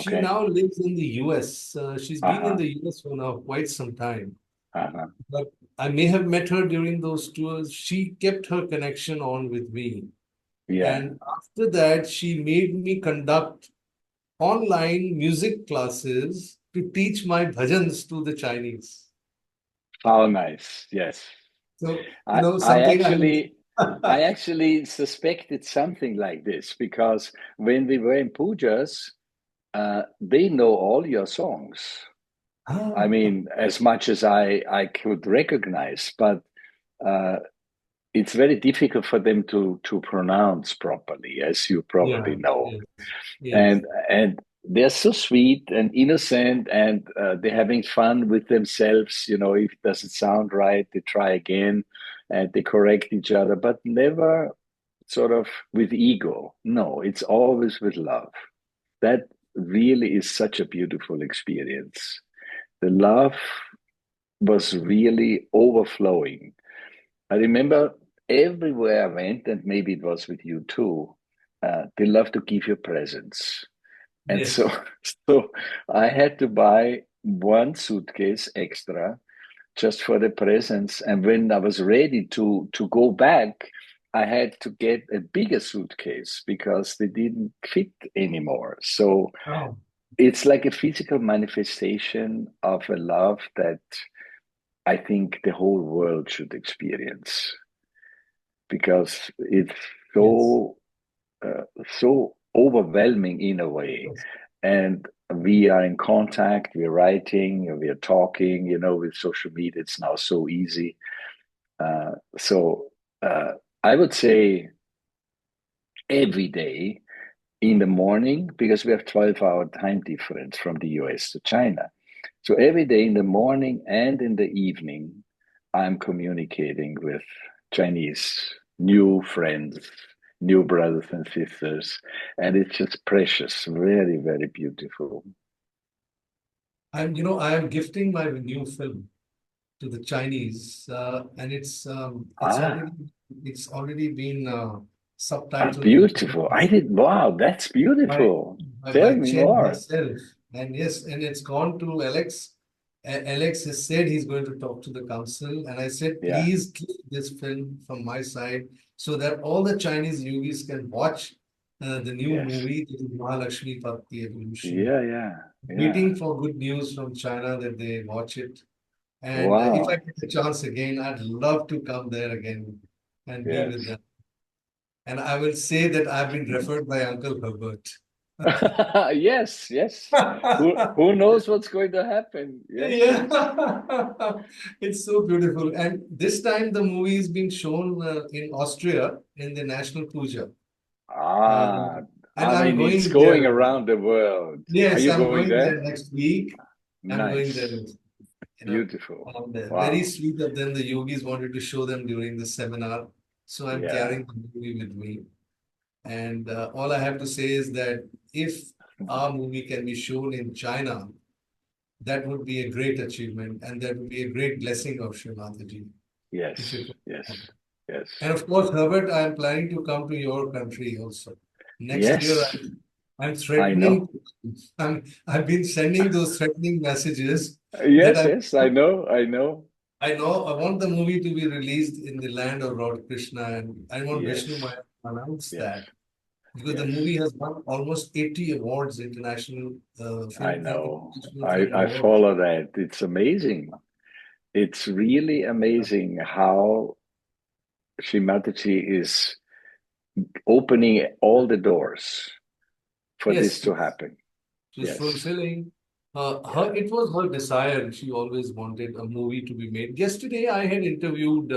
She okay. now lives in the US. She's been in Uh-huh. the US for now quite some time. Uh-huh. But I may have met her during those tours. She kept her connection on with me. Yeah. And after that, she made me conduct online music classes to teach my bhajans to the Chinese. Oh, nice. Yes. So, I I something actually I I actually suspected something like this because when we were in pujas, they know all your songs. I Ah, mean, as much as I could recognize, but uh, it's very difficult for them to pronounce properly, as you probably yeah, know. yes, yes. And they're so sweet and innocent, and they're having fun with themselves. If it doesn't sound right, they try again, and they correct each other, but never sort of with ego. No, it's always with love. That really is such a beautiful experience. The love was really overflowing. I remember everywhere I went, and maybe it was with you too, they love to give you presents. And so, Yes. so I had to buy one suitcase extra just for the presents. And when I was ready to go back, I had to get a bigger suitcase because they didn't fit anymore. So Oh, it's like a physical manifestation of a love that I think the whole world should experience because it's yes. so uh, so overwhelming in a way. Yes. And we are in contact, we're writing, we are talking, with social media, it's now so easy. So I would say every day in the morning, because we have 12-hour time difference from the US to China. So every day in the morning and in the evening, I'm communicating with Chinese new friends, new brothers and sisters, and it's just precious, very, very beautiful. I am gifting my new film to the Chinese, and Ah, it's already been subtitled in beautiful. I Chinese did, wow, that's by beautiful. by Tell me Chen more. herself. And yes, and it's gone to Alex. Alex has said he's going to talk to the council, and I said, Yeah, please keep this film from my side so that all the Chinese yogis can watch the new yes. movie, the Mahalakshmi Bhakti Evolution. Yeah, yeah, yeah. Waiting for good news from China that they watch it. And if I Wow. get the chance again, I'd love to come there again and be with Yes. them. And I will say that I've been referred by Uncle Herbert. Yes, yes. Who knows what's going to happen? Yes, Yeah, yes. it's so beautiful. And this time the movie is being shown in Austria in the National Puja. Uh, Ah, and I I'm mean, it's going going there. around the world. Are Yes, you I'm going going there there? next week. I'm going there, Nice. you know. Beautiful. Very Wow. sweet of them. The yogis wanted to show them during the seminar. So I'm Yeah. carrying the movie with me. And all I have to say is that if our movie can be shown in China, that would be a great achievement, and that would be a great blessing of Shri Mataji, if Yes. it would Yes. happen. Yes. And of course, Herbert, I am planning to come to your country also. Next year, Yes. I'm I know. threatening, I've been sending those threatening messages that Yes. Yes. I know. I know. I know I want the movie to be released in the land of Lord Krishna, and I want Vishnu Yes. Maya to announce Yes. that because the Yes. movie has won almost 80 awards, international I know. international I film I awards. follow that. It's amazing. It's really amazing how Shri Mataji is opening all the doors for this Yes, to happen. she's Yes. fulfilling It was her desire. She always wanted a movie to be made. Yesterday, I had interviewed,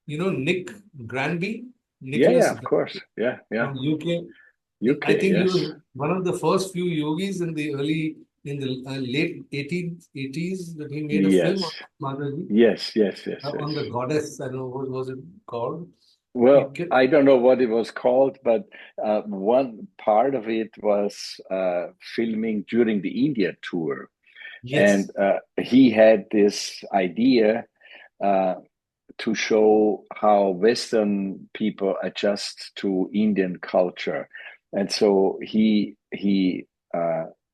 Nick Granby, Yeah, yeah, Nicholas of course. Yeah, yeah. from UK. I UK, think he yes. was one of the first few yogis in the late 80s that he made a film on Yes. Mataji, Yes, yes, yes, on the yes. goddess. I don't know what was it called. It, Well, ca- I don't know what it was called, but one part of it was filming during the India tour. And yes. he had this idea uh, to show how Western people adjust to Indian culture. And so he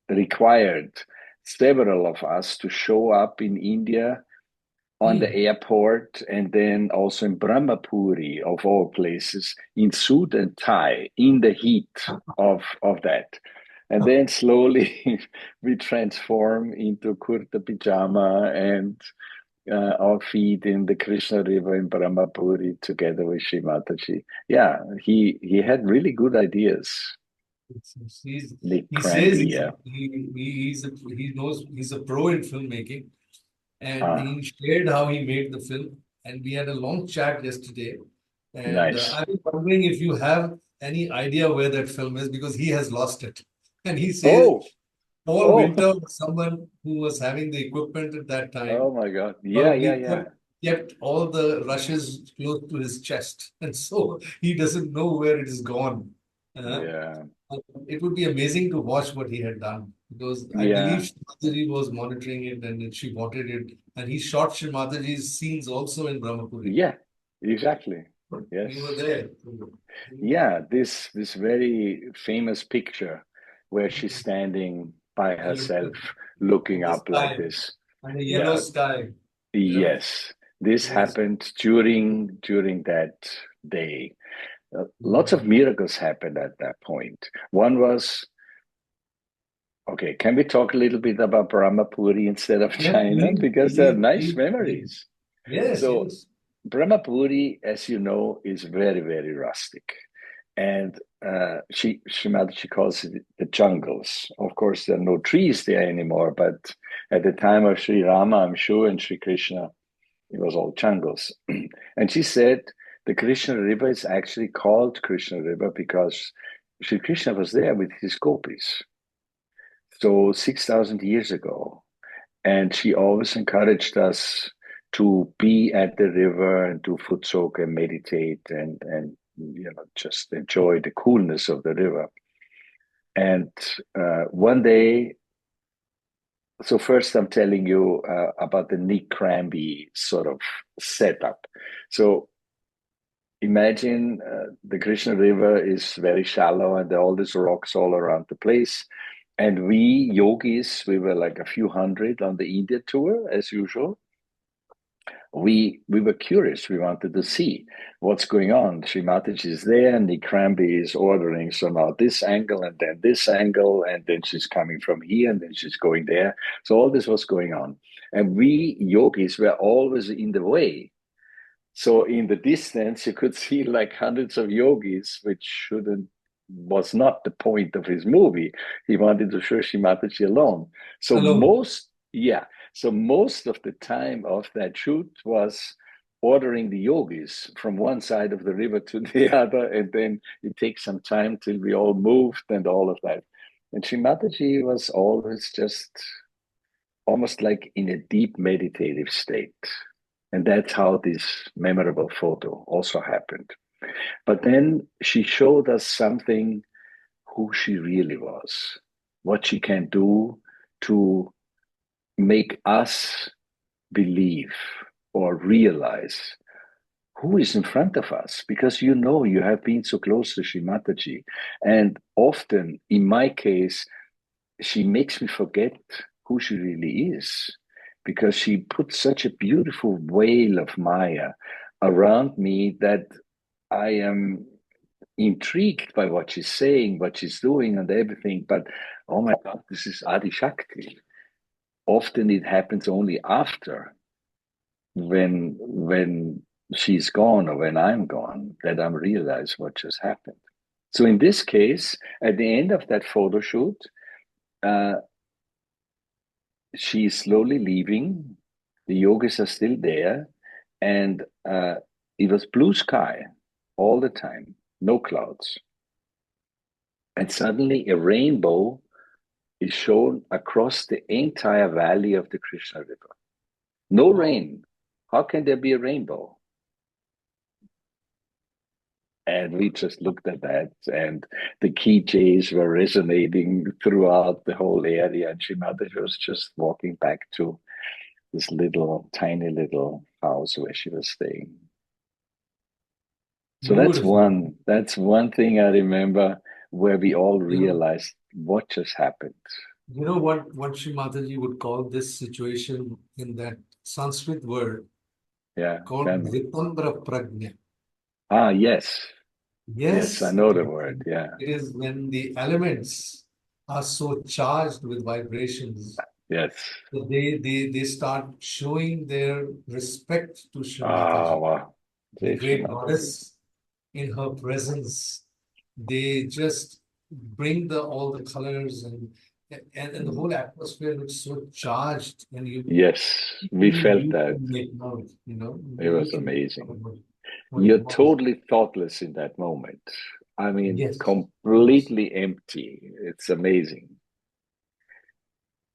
required several of us to show up in India on the Hmm. airport and then also in Brahmapuri, of all places, in suit and tie, in the heat of that. And then slowly we transform into kurta pajama and our feet in the Krishna River in Brahmapuri together with Shri Mataji. Yeah, he had really good ideas. He's, Nick he says Cranby, yeah. he's a pro in filmmaking, and Ah, he shared how he made the film. And we had a long chat yesterday. And nice. I was wondering if you have any idea where that film is, because he has lost it. And he says Oh, Paul oh, Winter was someone who was having the equipment at that time. oh my God. Yeah, yeah, Probably yeah. kept all the rushes close to his chest. And so he doesn't know where it is gone. Uh, Yeah, it would be amazing to watch what he had done, because I yeah, believe Mataji was monitoring it and that she wanted it. And he shot Shri Mataji's scenes also in Brahmapuri. yeah, exactly. Yes. You were there. Yeah, this very famous picture where she's standing by herself, looking In the up like sky, this. and a yellow Yeah, sky. Yeah. yes. This Yes. happened during that day. Lots of miracles happened at that point. One was, okay, can we talk a little bit about Brahmapuri instead of Yes, China? please, Because they're please, nice please, please. memories. Yes, So yes. Brahmapuri, as you know, is very, very rustic. And she calls it the jungles. Of course, there are no trees there anymore, but at the time of Sri Rama, I'm sure, and Sri Krishna, it was all jungles. And she said the Krishna River is actually called Krishna River because Sri Krishna was there with his gopis. So 6,000 years ago. And she always encouraged us to be at the river and do foot soak and meditate and just enjoy the coolness of the river. And one day, so first I'm telling you about the Nick Cranby sort of setup. So imagine the Krishna River is very shallow and there are all these rocks all around the place. And we yogis, we were like a few hundred on the India tour as usual. We were curious. We wanted to see what's going on. Sri Mataji is there, and the Cranby is ordering. So now this angle, and then this angle, and then she's coming from here, and then she's going there. So all this was going on, and we yogis were always in the way. So in the distance, you could see like hundreds of yogis, which shouldn't was not the point of his movie. He wanted to show Shri Mataji alone. So Alone. most of the time of that shoot was ordering the yogis from one side of the river to the other, and then it takes some time till we all moved and all of that. And Shri Mataji was always just almost like in a deep meditative state. And that's how this memorable photo also happened. But then she showed us something who she really was, what she can do to make us believe or realize who is in front of us. Because you have been so close to Sri Mataji. And often, in my case, she makes me forget who she really is because she put such a beautiful veil of Maya around me that I am intrigued by what she's saying, what she's doing, and everything. But oh my God, this is Adi Shakti. Often it happens only after when she's gone or when I'm gone that I realize what just happened. So in this case, at the end of that photo shoot, uh, she's slowly leaving. The yogis are still there, and it was blue sky all the time, no clouds. And suddenly a rainbow is shown across the entire valley of the Krishna River. No rain. How can there be a rainbow? And we just looked at that, and the key J's were resonating throughout the whole area. And Shri Mataji was just walking back to this little, tiny little house where she was staying. So Beautiful. that's one thing I remember where we all You know, realized what just happened. you know what Sri Mataji would call this situation in that Sanskrit word Yeah, called tell me. Ritambra Prajna. Ah, yes. Yes, I Yes, know the word. Yeah. it is when the elements are so charged with vibrations Yes. that they start showing their respect to Shri Ah, Mataji, wow. the Jai Shri great Mataji. goddess. In her presence. They just bring the all the colors and the Mm. whole atmosphere looks so charged, and Yes, we felt you that. can make out, It you was can make out amazing. what it You're was. totally thoughtless in that moment. I mean, Yes, yes. completely empty. It's amazing.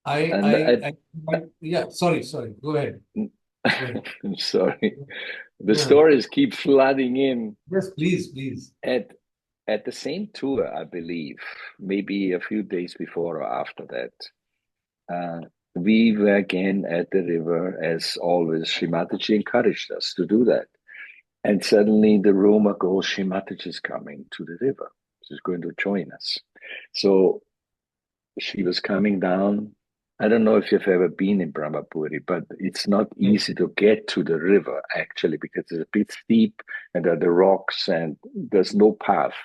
I, And I, I, yeah. Sorry. Go ahead. Go ahead. I'm sorry. The Yeah. stories keep flooding in. Yes, please. At at the same tour, I believe, maybe a few days before or after that, we were again at the river as always. Shri Mataji encouraged us to do that. And suddenly the rumor goes, Shri Mataji is coming to the river. She's going to join us. So she was coming down. I don't know if you've ever been in Brahmapuri, but it's not Yes. easy to get to the river actually because it's a bit steep and there are the rocks and there's no path.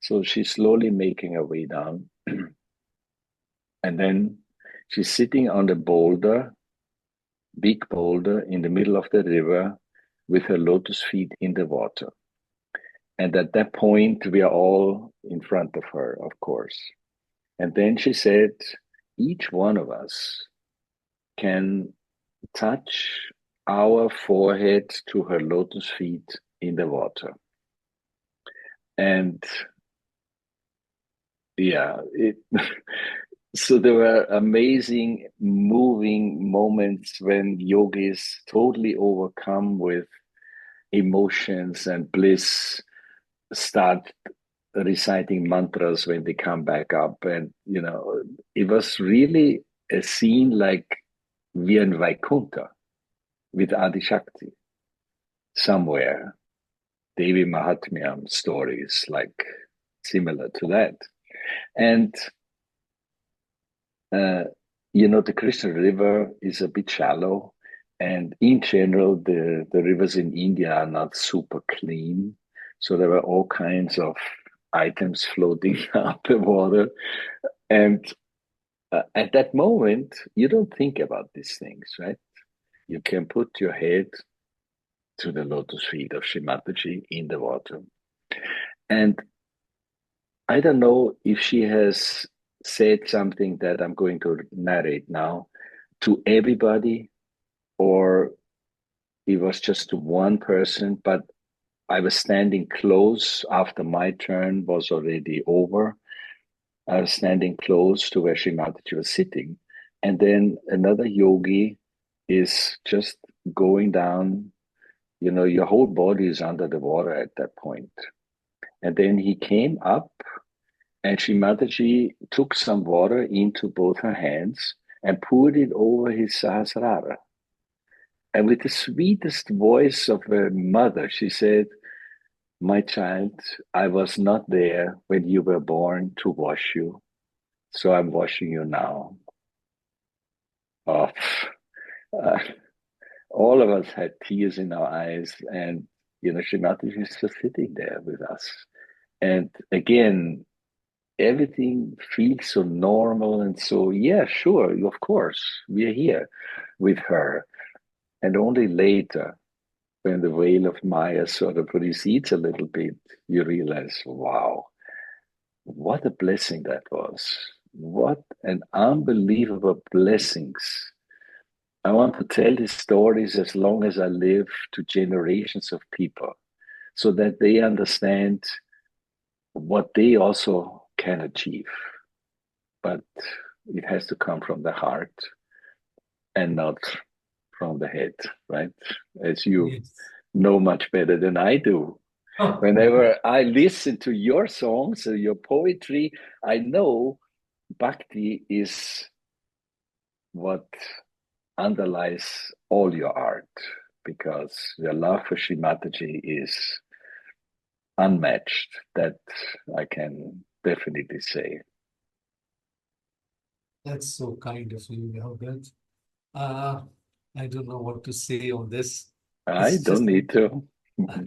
So she's slowly making her way down. And then she's sitting on the boulder, big boulder in the middle of the river with her lotus feet in the water. And at that point, we are all in front of her, of course. And then she said, each one of us can touch our forehead to her lotus feet in the water. And yeah, so there were amazing, moving moments when yogis totally overcome with emotions and bliss start reciting mantras when they come back up. And, it was really a scene like we in Vaikuntha with Adi Shakti somewhere. Devi Mahatmyam stories like similar to that. And, uh, the Krishna River is a bit shallow. And in general, the rivers in India are not super clean. So there were all kinds of items floating up the water. And at that moment, you don't think about these things, right? You can put your head to the lotus feet of Shri Mataji in the water. And I don't know if she has said something that I'm going to narrate now to everybody, or it was just to one person, but I was standing close after my turn was already over. I was standing close to where Shri Mataji was sitting. And then another yogi is just going down. Your whole body is under the water at that point. And then he came up, and Shri Mataji took some water into both her hands and poured it over his Sahasrara. And with the sweetest voice of a mother, she said, "My child, I was not there when you were born to wash you, so I'm washing you now." Oh, uh, all of us had tears in our eyes, and Shri Mataji is just sitting there with us. And again, everything feels so normal and so, yeah, sure, of course, we're here with her. And only later, when the veil of Maya sort of recedes a little bit, you realize, wow, what a blessing that was. what an unbelievable blessings. I want to tell these stories as long as I live to generations of people so that they understand what they also can achieve. But it has to come from the heart and not from the head, right? As you Yes. know much better than I do. Oh, Whenever I listen to your songs or your poetry, I know bhakti is what underlies all your art because your love for Shri Mataji is unmatched. That I can definitely say. that's so kind of you, Herbert. Uh, I don't know what to say on this. I It's don't just need to.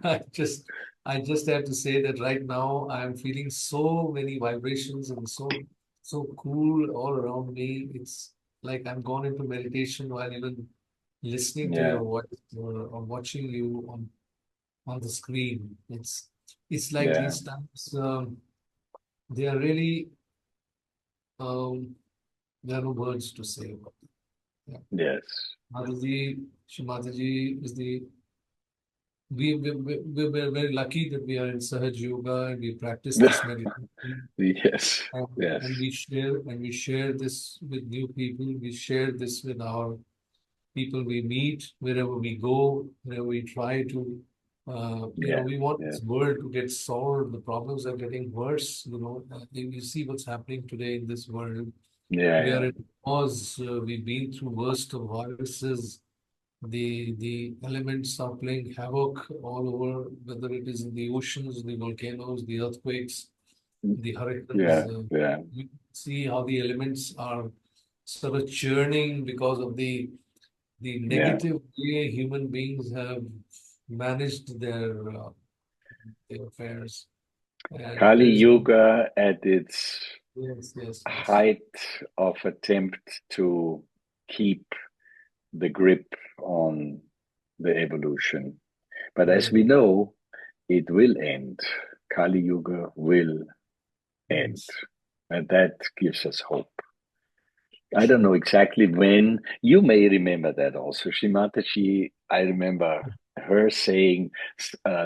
I just I just have to say that right now I'm feeling so many vibrations and so cool all around me. It's like I'm gone into meditation while even listening to Yeah, your voice or watching you on the screen. It's like yeah, these times they are really um, there are no words to say about it. Yeah. yes, Mataji is the we're very lucky that we are in Sahaj Yoga and we practice this meditation yes, yes, and we share this with new people. We share this with our people we meet wherever we go, wherever we try to. yeah, We want yeah, this world to get solved. The problems are getting worse. You see what's happening today in this world. yeah, We yeah. are in pause. We've been through worst of viruses. The elements are playing havoc all over, whether it is in the oceans, the volcanoes, the earthquakes, the hurricanes. Yeah, yeah, You see how the elements are sort of churning because of the yeah. negative way human beings have managed their affairs. And Kali there is no, Yuga at its yes, yes, yes, height of attempt to keep the grip on the evolution. But as we yeah, know, it will end. Kali Yuga will end. yes, And that gives us hope. I don't know true. exactly when. You may remember that also. Shrimataji, I remember her saying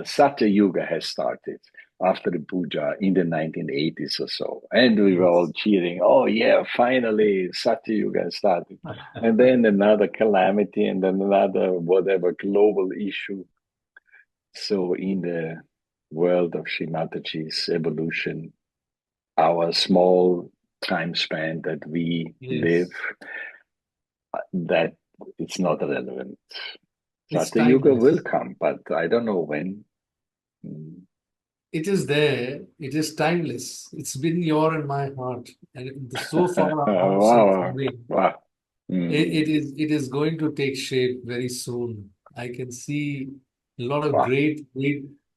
Satya Yuga has started after the puja in the 1980s or so. And we were all Yes. cheering, oh, yeah, finally, Satya Yuga has started. And then another calamity and then another whatever global issue. So, in the world of Shrimataji's evolution, our small time span that we live, Yes. that it's not relevant. It's Satya Yuga will timeless. come, but I don't know when. Mm. It is there. It is timeless. It's been your and my heart, and so far our hearts are Wow, throbbing. wow. It Mm. is going to take shape very soon. I can see a lot of Wow, great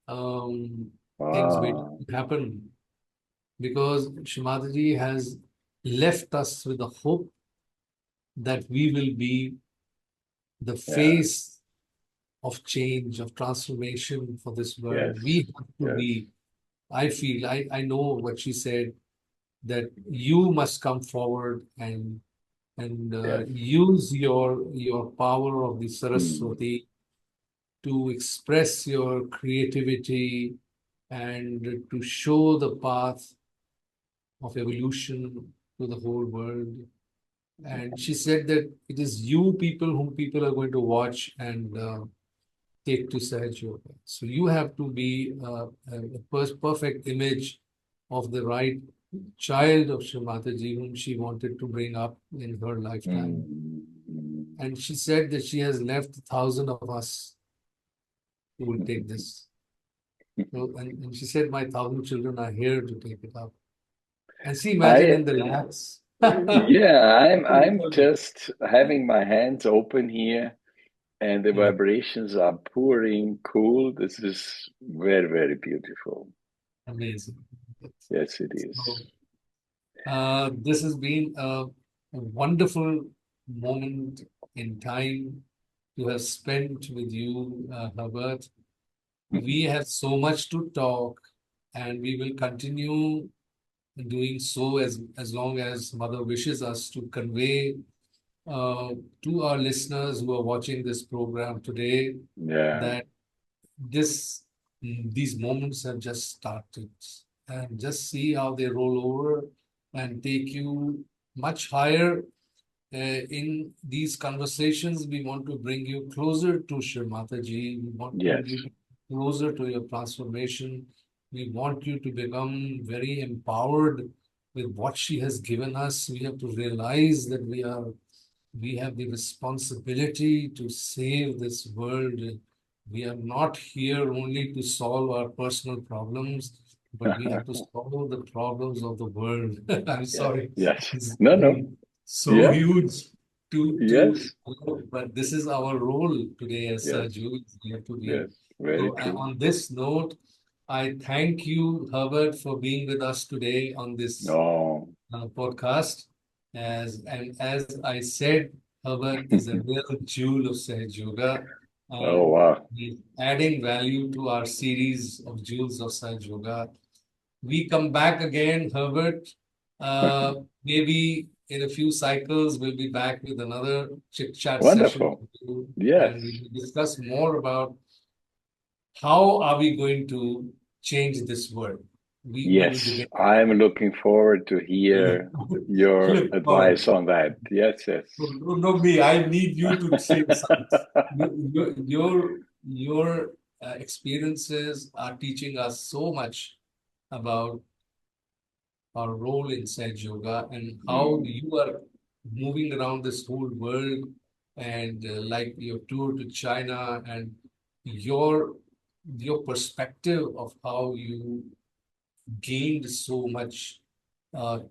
um, things waiting wow. to happen because Shimataji has left us with the hope that we will be the Yeah, face of change, of transformation for this world. yes, We have to yes, be, I feel, I know what she said, that you must come forward and yes. use your power of the Mm. Saraswati to express your creativity and to show the path of evolution to the whole world. And she said that it is you people whom people are going to watch and take to Sahaj Yoga. So you have to be a perfect image of the right child of Shri Mataji whom she wanted to bring up in her lifetime. Mm. And she said that she has left 1,000 of us who will take this. So, and she said, my 1,000 children are here to take it up. And see, imagine I in the labs. yeah, I'm just having my hands open here and the Yeah, vibrations are pouring cool. This is very, very beautiful. amazing. Yes, it is. So, this has been a wonderful moment in time to have spent with you, Herbert. We have so much to talk, and we will continue doing so as long as Mother wishes us to convey uh, to our listeners who are watching this program today Yeah. that this these moments have just started, and just see how they roll over and take you much higher. In these conversations, we want to bring you closer to Shri Mataji. We want to bring Yes. you closer to your transformation. We want you to become very empowered with what she has given us. We have to realize that we have the responsibility to save this world. We are not here only to solve our personal problems, but we have to solve the problems of the world. I'm Yeah. sorry, Yes. it's No, no. very so Yeah. huge to Yes. but this is our role today as Yes. Jews. We have to be. Yes. Very So true. on this note, I thank you, Herbert, for being with us today on this No. podcast. As I said, Herbert is a real jewel of Sahaj Yoga, Oh, and wow. he's adding value to our series of jewels of Sahaj Yoga. We come back again, Herbert. Maybe in a few cycles, we'll be back with another chit chat session Wonderful. with you, Yes. and we will discuss more about how are we going to change this world. We will Yes. begin. I'm looking forward to hear your Look forward. advice on that. Yes. Yes. No, no, not me. I need you to say something. Your experiences are teaching us so much about our role in Sage Yoga and how Mm. you are moving around this whole world, and like your tour to China, and your your perspective of how you gained so much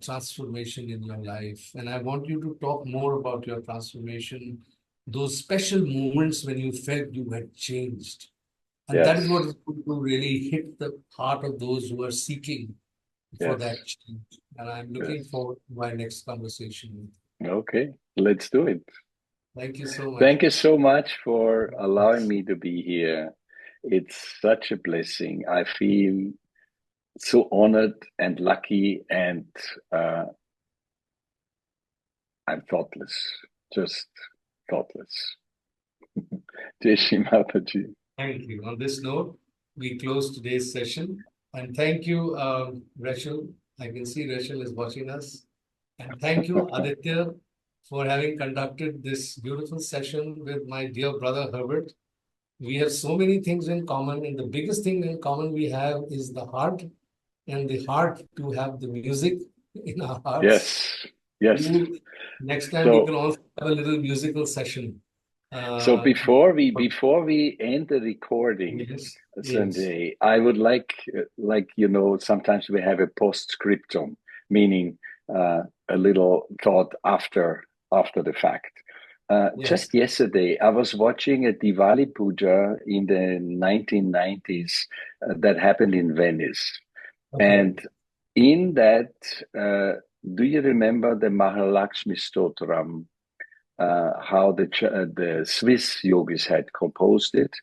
transformation in your life. And I want you to talk more about your transformation, those special moments when you felt you had changed. And that is what Yes. is going to really hit the heart of those who are seeking for Yes. that change. And I'm looking Yes. forward to my next conversation. Okay. Let's do it. Thank you so much. Thank you so much for allowing me to be here. It's such a blessing. I feel so honored and lucky, and uh, I'm thoughtless, just thoughtless. Jai Shri Mataji. Thank you. On this note, we close today's session. And thank you, Rachel. I can see Rachel is watching us. And thank you, Aditya, for having conducted this beautiful session with my dear brother Herbert. We have so many things in common, and the biggest thing in common we have is the heart, and the heart to have the music in our hearts. Yes, yes. Maybe next time we can So, also have a little musical session. so Uh, before we end the recording, yes, yes. Sanjay, I would like sometimes we have a postscriptum, meaning a little thought after the fact. Yes. Just yesterday, I was watching a Diwali puja in the 1990s that happened in Venice, Okay. and in that, do you remember the Mahalakshmi Stotram? How the Swiss yogis had composed it.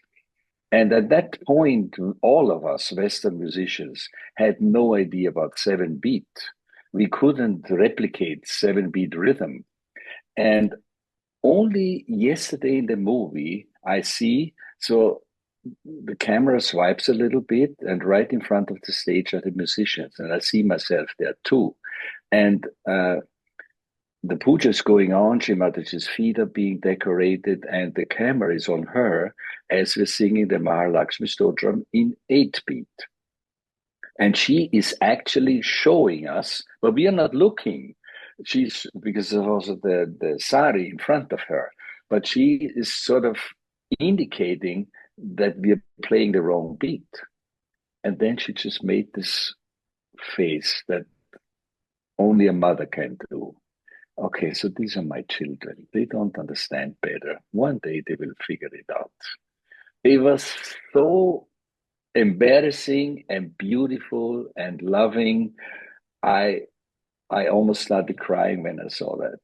And at that point, all of us Western musicians had no idea about 7-beat. We couldn't replicate 7-beat rhythm. And only yesterday in the movie, I see, so the camera swipes a little bit, and right in front of the stage are the musicians. And I see myself there too. And the puja is going on, Shri Mataji's feet are being decorated, and the camera is on her as we're singing the Mahalakshmi Stotram in 8-beat. And she is actually showing us, but we are not looking. She's because there's also the sari in front of her, but she is sort of indicating that we're playing the wrong beat. And then she just made this face that only a mother can do. Okay, so these are my children. They don't understand better. One day they will figure it out. It was so embarrassing and beautiful and loving. I I almost started crying when I saw that.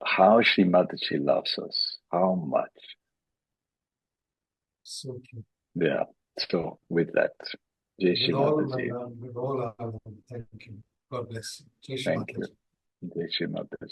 How Sri Mataji loves us. How much. So true. Yeah. So with that, Jai Shri With all my Mataji. love, with all our love. Thank you. God bless you. Jai Shri Thank you. Mataji. Jai Shri Mataji.